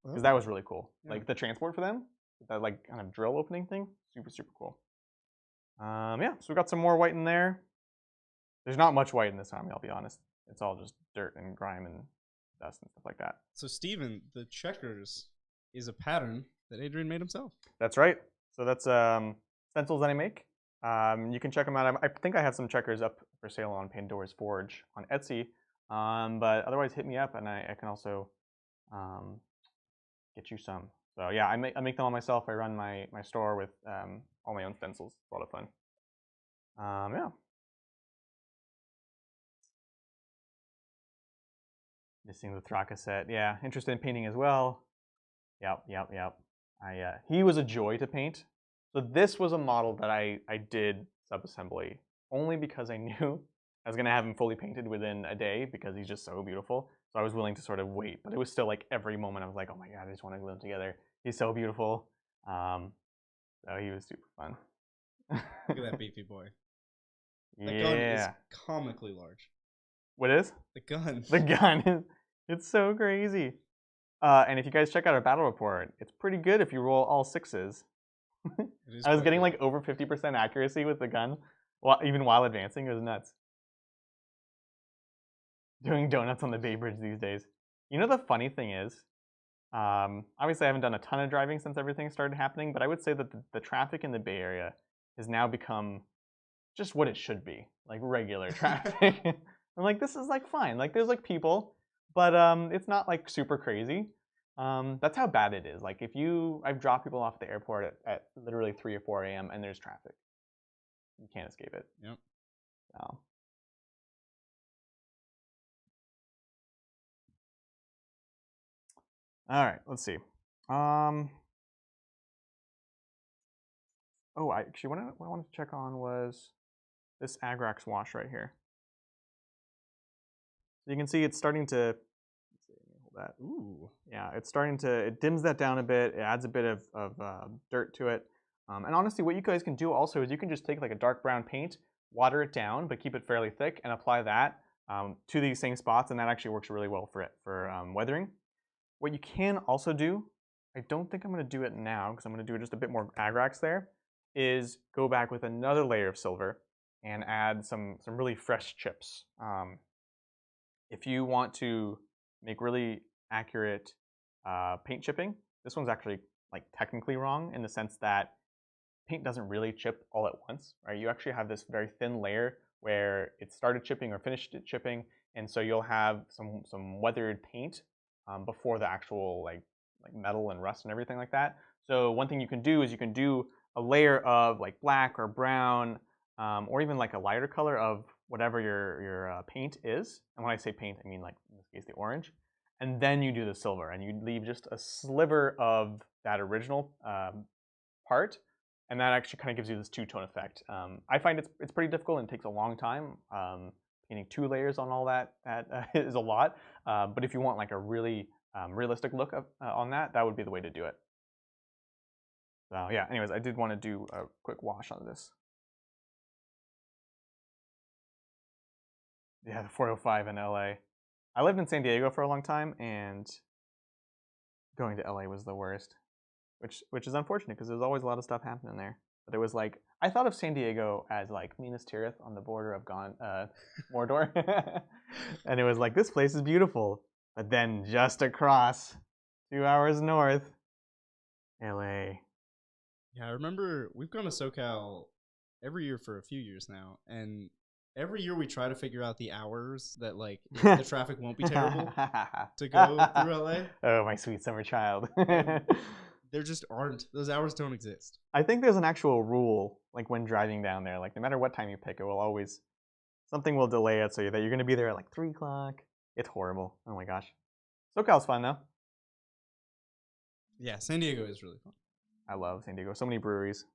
Because that was really cool. Yeah. Like the transport for them, that like kind of drill opening thing, super, super cool. Yeah, so we got some more white in there. There's not much white in this army, I'll be honest. It's all just dirt and grime and dust and stuff like that. So Steven, the checkers is a pattern that Adrian made himself. That's right. So that's stencils that I make. You can check them out. I think I have some checkers up for sale on Pandora's Forge on Etsy. But otherwise, hit me up, and I can also get you some. So yeah, I make them all myself. I run my store with all my own stencils. It's a lot of fun. Yeah. Missing the Thraka set. Yeah, interested in painting as well. Yep. He was a joy to paint. So this was a model that I did sub-assembly only because I knew I was going to have him fully painted within a day because he's just so beautiful. So I was willing to sort of wait, but it was still like every moment I was like, oh my God, I just want to glue them together. He's so beautiful. So he was super fun. Look at that beefy boy. The yeah. gun is comically large. What is? The gun. The gun is, it's so crazy. And if you guys check out our battle report, it's pretty good if you roll all sixes. I was getting like over 50% accuracy with the gun, even while advancing. It was nuts. Doing donuts on the Bay Bridge these days. You know, the funny thing is, obviously I haven't done a ton of driving since everything started happening, but I would say that the traffic in the Bay Area has now become just what it should be, like regular traffic. I'm like, this is like fine. Like there's like people, but it's not like super crazy. That's how bad it is. Like I've dropped people off at the airport at literally 3 or 4 a.m. and there's traffic. You can't escape it. Yep. So. All right, let's see. Oh, actually, what I wanted to check on was this Agrax wash right here. So you can see it's starting to. Let's see, let me hold that. Ooh. Yeah, it's starting to. It dims that down a bit. It adds a bit of dirt to it. And honestly, what you guys can do also is you can just take like a dark brown paint, water it down, but keep it fairly thick, and apply that to these same spots, and that actually works really well for weathering. What you can also do, I don't think I'm going to do it now because I'm going to do just a bit more Agrax there, is go back with another layer of silver and add some really fresh chips. If you want to make really accurate paint chipping, this one's actually like technically wrong in the sense that paint doesn't really chip all at once, right? You actually have this very thin layer where it started chipping or finished chipping, and so you'll have some weathered paint before the actual like metal and rust and everything like that. So one thing you can do is you can do a layer of like black or brown or even like a lighter color of whatever your paint is. And when I say paint, I mean like in this case the orange. And then you do the silver and you leave just a sliver of that original part. And that actually kind of gives you this two-tone effect. I find it's pretty difficult and takes a long time. Painting 2 layers on all that is a lot. But if you want like a really realistic look on that would be the way to do it. So yeah, anyways, I did want to do a quick wash on this. Yeah, the 405 in LA. I lived in San Diego for a long time, and going to LA was the worst, which is unfortunate because there's always a lot of stuff happening there. But it was like, I thought of San Diego as like Minas Tirith on the border of Mordor. And it was like, this place is beautiful. But then just across, 2 hours north, LA. Yeah, I remember we've gone to SoCal every year for a few years now. And every year we try to figure out the hours that like the traffic won't be terrible to go through LA. Oh, my sweet summer child. There just aren't. Those hours don't exist. I think there's an actual rule, like when driving down there, like no matter what time you pick, it will always, something will delay it so that you're going to be there at like 3 o'clock. It's horrible. Oh my gosh. SoCal's fun though. Yeah, San Diego is really fun. I love San Diego. So many breweries.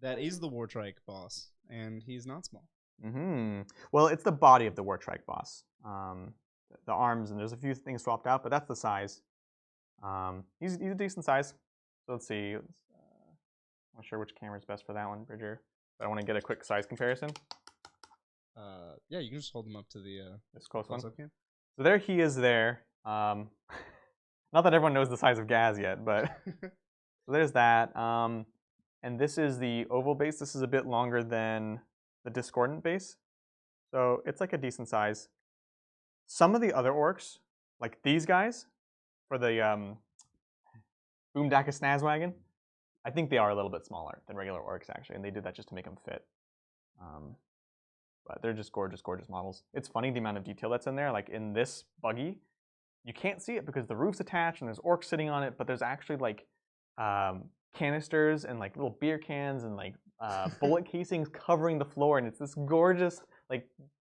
That is the Wartrike boss, and he's not small. Well, it's the body of the Wartrike boss. The arms, and there's a few things swapped out, but that's the size. He's a decent size. So let's see. I'm not sure which camera is best for that one, Bridger. But I want to get a quick size comparison. Yeah, you can just hold him up to the this close one. cam. So there he is there. Not that everyone knows the size of Gaz yet, but so there's that. And this is the oval base. This is a bit longer than the discordant base. So it's like a decent size. Some of the other orcs, like these guys, for the Boomdaka Snazwagon, I think they are a little bit smaller than regular orcs, actually, and they did that just to make them fit. But they're just gorgeous, gorgeous models. It's funny the amount of detail that's in there. Like in this buggy, you can't see it because the roof's attached and there's orcs sitting on it, but there's actually like canisters and like little beer cans and like bullet casings covering the floor, and it's this gorgeous like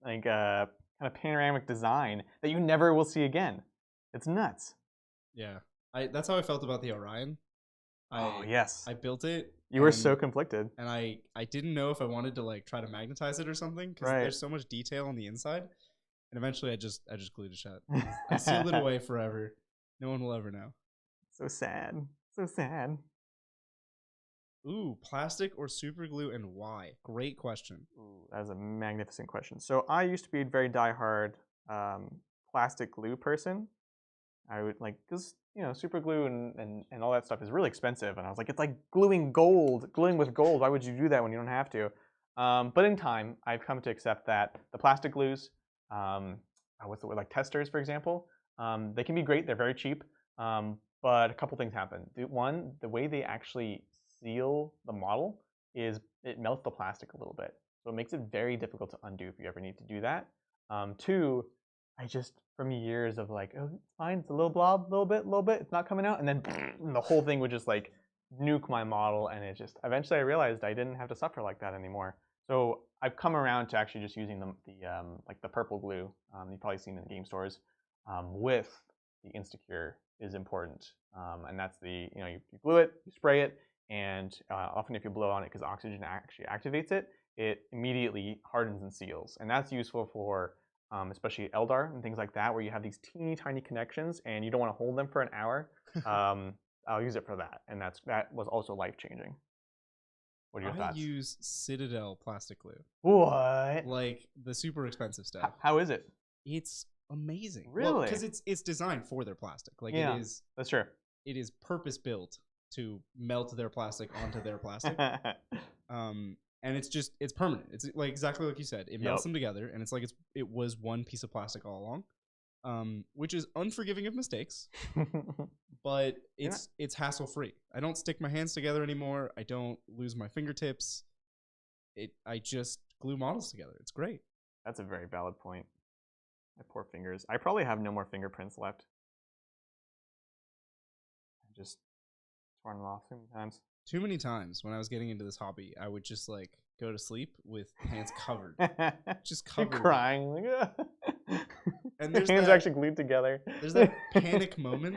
kind of panoramic design that you never will see again. It's nuts. Yeah, that's how I felt about the Orion. Yes. I built it. You were so conflicted. And I didn't know if I wanted to like try to magnetize it or something because there's so much detail on the inside. And eventually I just glued it shut. I sealed it away forever. No one will ever know. So sad. So sad. Ooh, plastic or super glue, and why? Great question. Ooh, that is a magnificent question. So I used to be a very diehard plastic glue person. I would like, because super glue and all that stuff is really expensive, and I was like, it's like gluing with gold. Why would you do that when you don't have to? But in time, I've come to accept that the plastic glues, what's the word, like testers, for example, they can be great. They're very cheap, but a couple things happen. One, the way they actually seal the model is it melts the plastic a little bit, so it makes it very difficult to undo if you ever need to do that. Two, I just, from years of like, oh, it's fine, it's a little blob, little bit, it's not coming out, and then the whole thing would just like nuke my model, and it just, eventually I realized I didn't have to suffer like that anymore. So I've come around to actually just using like the purple glue, you've probably seen in the game stores, with the Instacure is important. And that's the, you glue it, you spray it, and often if you blow on it, because oxygen actually activates it, it immediately hardens and seals. And that's useful for especially Eldar and things like that, where you have these teeny tiny connections and you don't want to hold them for an hour. I'll use it for that, and that was also life-changing. What are your thoughts? I use Citadel plastic glue. What? Like the super expensive stuff. How is it? It's amazing. Really? Because it's designed for their plastic. Like yeah, it is. That's true. It is purpose built to melt their plastic onto their plastic. And it's permanent. It's like exactly like you said. It melts them together, and it's like it was one piece of plastic all along, which is unforgiving of mistakes. But it's hassle free. I don't stick my hands together anymore. I don't lose my fingertips. I just glue models together. It's great. That's a very valid point. My poor fingers. I probably have no more fingerprints left. I just torn them off so many times. Too many times when I was getting into this hobby, I would just like go to sleep with hands covered. Just covered. You're crying. Like, and your hands are actually glued together. There's that panic moment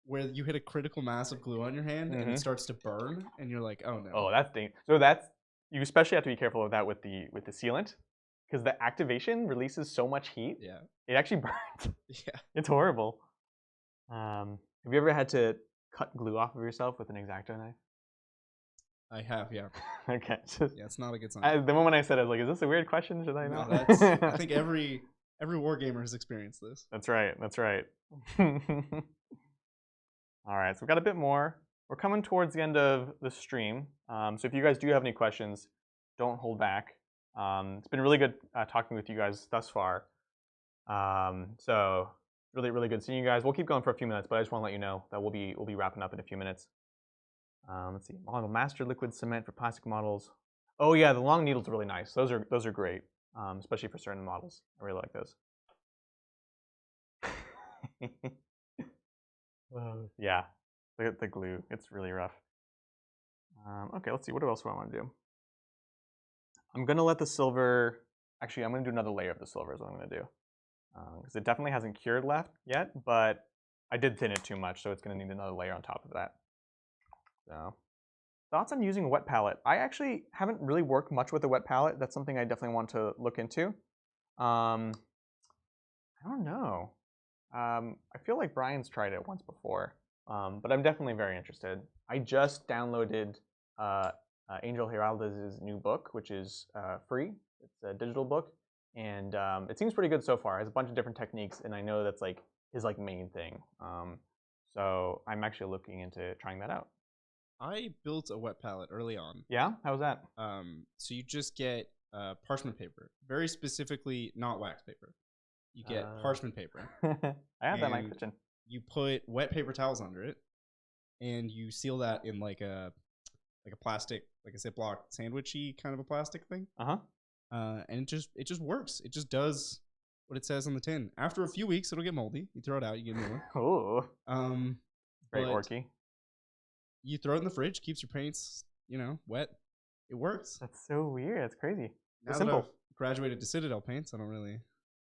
where you hit a critical mass of glue on your hand and it starts to burn, and you're like, oh no. Oh, that's dangerous. So you especially have to be careful of that with the sealant, because the activation releases so much heat. Yeah. It actually burns. Yeah. It's horrible. Have you ever had to cut glue off of yourself with an X-Acto knife? I have, yeah. Okay. Yeah, it's not a good sign. The moment I said it, I was like, is this a weird question? Should I know? No, I think every war gamer has experienced this. That's right. That's right. All right, so we've got a bit more. We're coming towards the end of the stream. So if you guys do have any questions, don't hold back. It's been really good talking with you guys thus far. So really, really good seeing you guys. We'll keep going for a few minutes, but I just want to let you know that we'll be wrapping up in a few minutes. Let's see. Model master liquid cement for plastic models. Oh yeah, the long needles are really nice. Those are great, especially for certain models. I really like those. Yeah, the glue. It's really rough. Okay, let's see. What else do I want to do? I'm gonna let the silver. Actually, I'm gonna do another layer of the silver. Is what I'm gonna do, because it definitely hasn't cured left yet, but I did thin it too much, so it's going to need another layer on top of that. So, thoughts on using a wet palette? I actually haven't really worked much with a wet palette. That's something I definitely want to look into. I don't know. I feel like Brian's tried it once before, but I'm definitely very interested. I just downloaded Angel Giraldez's new book, which is free. It's a digital book, and it seems pretty good so far. It has a bunch of different techniques, and I know that's like his like main thing. So I'm actually looking into trying that out. I built a wet palette early on. Yeah, how was that? So you just get parchment paper, very specifically not wax paper. You get parchment paper. I have that in my kitchen. You put wet paper towels under it, and you seal that in like a plastic, like a Ziploc sandwichy kind of a plastic thing. And it just works. It just does what it says on the tin. After a few weeks, it'll get moldy. You throw it out. You get a new one. Ooh. Very orky. You throw it in the fridge. Keeps your paints, wet. It works. That's so weird. That's crazy. Now simple. that I've graduated to Citadel paints, I don't really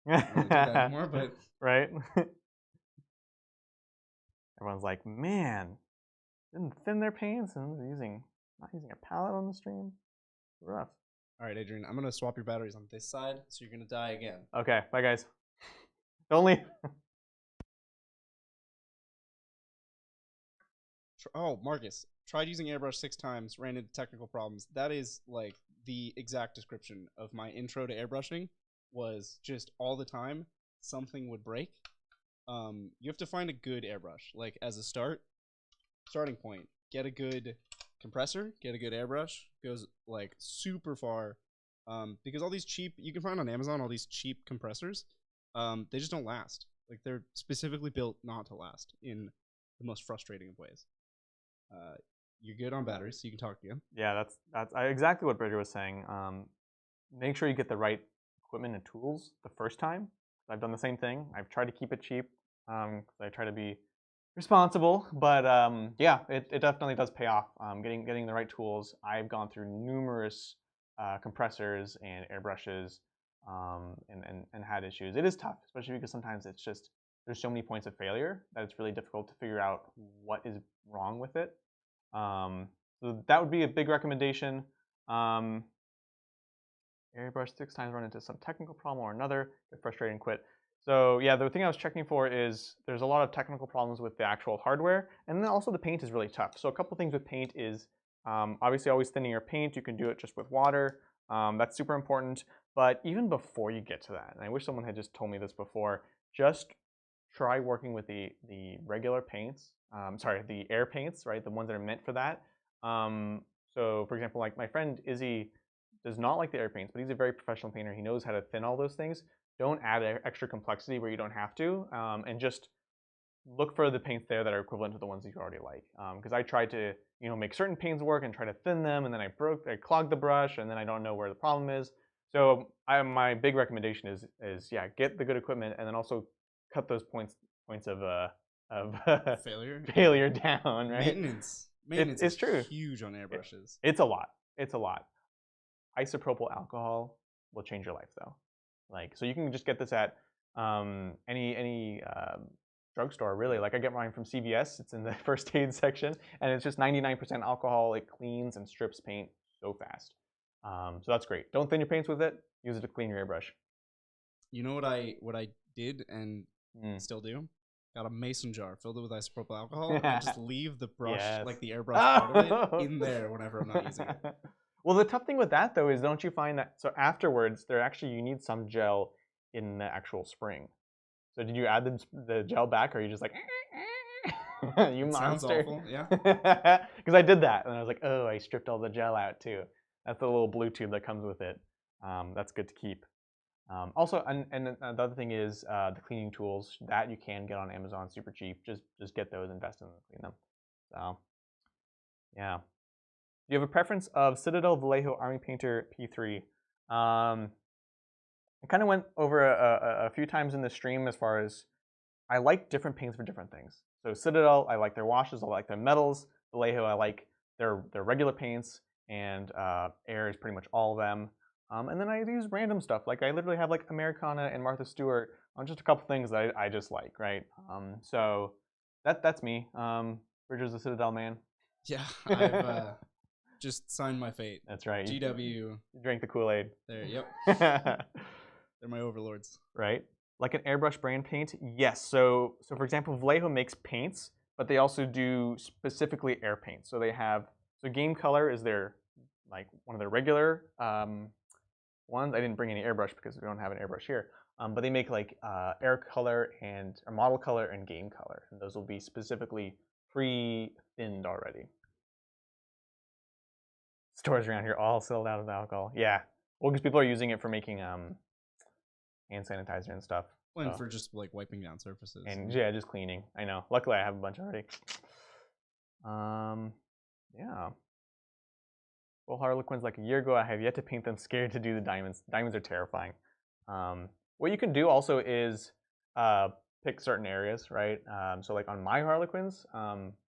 do that anymore. But right. Everyone's like, man, didn't thin their paints and not using a palette on the stream. Rough. All right, Adrian, I'm gonna swap your batteries on this side, so you're gonna die again. Okay, bye guys. Don't leave. Oh, Marcus, tried using airbrush 6 times, ran into technical problems. That is like the exact description of my intro to airbrushing. Was just all the time something would break. You have to find a good airbrush, like as a starting point. Get a good compressor, get a good airbrush. Goes like super far, because all these cheap, you can find on Amazon all these cheap compressors. They just don't last. Like they're specifically built not to last in the most frustrating of ways. You're good on batteries, so you can talk again. Yeah, that's exactly what Bridger was saying. Make sure you get the right equipment and tools the first time. I've done the same thing. I've tried to keep it cheap because I try to be responsible. But yeah, it definitely does pay off. Getting the right tools. I've gone through numerous compressors and airbrushes and had issues. It is tough, especially because sometimes it's just there's so many points of failure that it's really difficult to figure out what is wrong with it. So that would be a big recommendation. Airbrush 6 times, run into some technical problem or another, get frustrated and quit. So yeah, the thing I was checking for is there's a lot of technical problems with the actual hardware, and then also the paint is really tough. So a couple things with paint is obviously always thinning your paint. You can do it just with water. That's super important. But even before you get to that, and I wish someone had just told me this before, just try working with the regular paints. Sorry, the air paints, right? The ones that are meant for that. So for example, like my friend Izzy does not like the air paints, but he's a very professional painter. He knows how to thin all those things. Don't add extra complexity where you don't have to, and just look for the paints there that are equivalent to the ones that you already like. Because I tried to, make certain paints work and try to thin them, and then I clogged the brush, and then I don't know where the problem is. So my big recommendation is yeah, get the good equipment, and then also cut those points of failure down. Right? Maintenance it's true. Huge on airbrushes. It's a lot. It's a lot. Isopropyl alcohol will change your life though. So you can just get this at any drugstore really. Like I get mine from CVS. It's in the first aid section, and it's just 99% alcohol. It cleans and strips paint so fast. So that's great. Don't thin your paints with it. Use it to clean your airbrush. You know what I did and still do? Got a mason jar filled it with isopropyl alcohol, and I just leave the brush, like the airbrush part of it, in there whenever I'm not using it. Well, the tough thing with that, though, is don't you find that, so afterwards, you need some gel in the actual spring. So did you add the gel back, or are you just like, you monster? Sounds awful, yeah. Because I did that, and I was like, oh, I stripped all the gel out, too. That's the little blue tube that comes with it. That's good to keep. Also, and the other thing is the cleaning tools that you can get on Amazon super cheap. Just get those, invest in them, clean them. So, yeah. Do you have a preference of Citadel, Vallejo, Army Painter, P3? I kind of went over a few times in the stream as far as I like different paints for different things. So Citadel, I like their washes, I like their metals. Vallejo, I like their regular paints, and Air is pretty much all of them. And then I use random stuff. Like I literally have like Americana and Martha Stewart on just a couple things that I just like, right? So That's me. Bridger's the Citadel man. Yeah, I've just signed my fate. That's right. GW. You drank the Kool-Aid. There, yep. They're my overlords. Right. Like an airbrush brand paint? Yes. So for example, Vallejo makes paints, but they also do specifically air paints. So they have, so Game Color is their, like, one of their regular ones. I didn't bring any airbrush because we don't have an airbrush here. But they make like air color and or model color and game color, and those will be specifically pre-thinned already. Stores around here all sold out of alcohol. Yeah, well, because people are using it for making hand sanitizer and stuff. And for just like wiping down surfaces. And yeah, just cleaning. I know. Luckily, I have a bunch already. Yeah. Well, Harlequins like a year ago. I have yet to paint them. Scared to do the diamonds. Diamonds are terrifying. What you can do also is pick certain areas, right? So like on my Harlequins,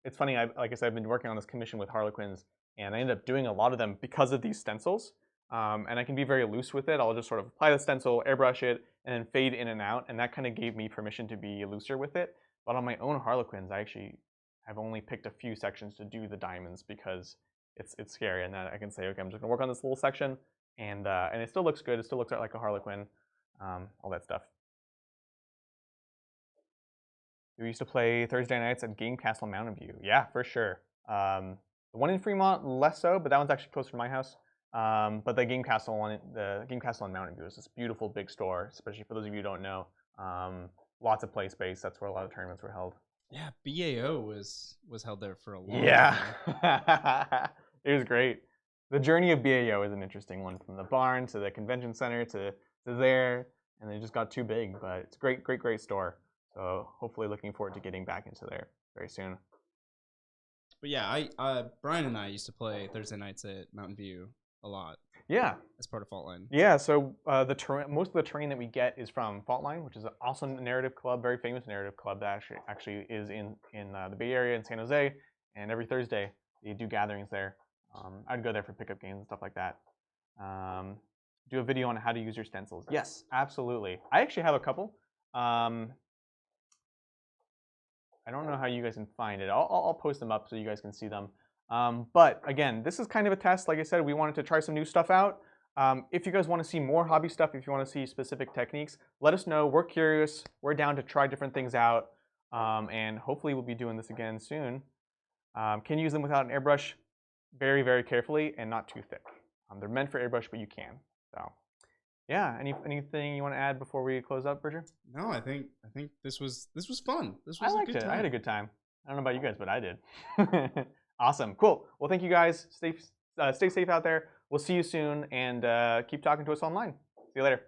it's funny, like I said, I've been working on this commission with Harlequins, and I ended up doing a lot of them because of these stencils. And I can be very loose with it. I'll just sort of apply the stencil, airbrush it, and then fade in and out, and that kind of gave me permission to be looser with it. But on my own Harlequins, I actually have only picked a few sections to do the diamonds because it's scary, and then I can say, okay, I'm just gonna work on this little section, and it still looks good. It still looks like a Harlequin. All that stuff. We used to play Thursday nights at Game Castle Mountain View. Yeah, for sure. The one in Fremont, less so, but that one's actually closer to my house. But the Game Castle one, the Game Castle in Mountain View is this beautiful big store, especially for those of you who don't know. Lots of play space. That's where a lot of tournaments were held. Yeah, BAO was held there for a long time. Yeah, it was great. The journey of BAO is an interesting one, from the barn to the convention center to there, and they just got too big, but it's a great store. So hopefully looking forward to getting back into there very soon. But yeah, Brian and I used to play Thursday nights at Mountain View a lot. Yeah. As part of Fault Line. Yeah, so most of the terrain that we get is from Fault Line, which is an awesome narrative club, very famous narrative club that actually is in the Bay Area in San Jose, and every Thursday they do gatherings there. I'd go there for pickup games and stuff like that. Do a video on how to use your stencils. Yes, absolutely. I actually have a couple. I don't know how you guys can find it. I'll post them up so you guys can see them. But again, this is kind of a test. Like I said, we wanted to try some new stuff out. If you guys want to see more hobby stuff, if you want to see specific techniques, let us know. We're curious. We're down to try different things out. And hopefully we'll be doing this again soon. Can use them without an airbrush very, very carefully and not too thick. They're meant for airbrush, but you can. So yeah, anything you want to add before we close up, Bridger? No, I think this was fun. This was I liked it. I had a good time. I don't know about you guys, but I did. Awesome, cool. Well, thank you guys. Stay safe out there. We'll see you soon, and keep talking to us online. See you later.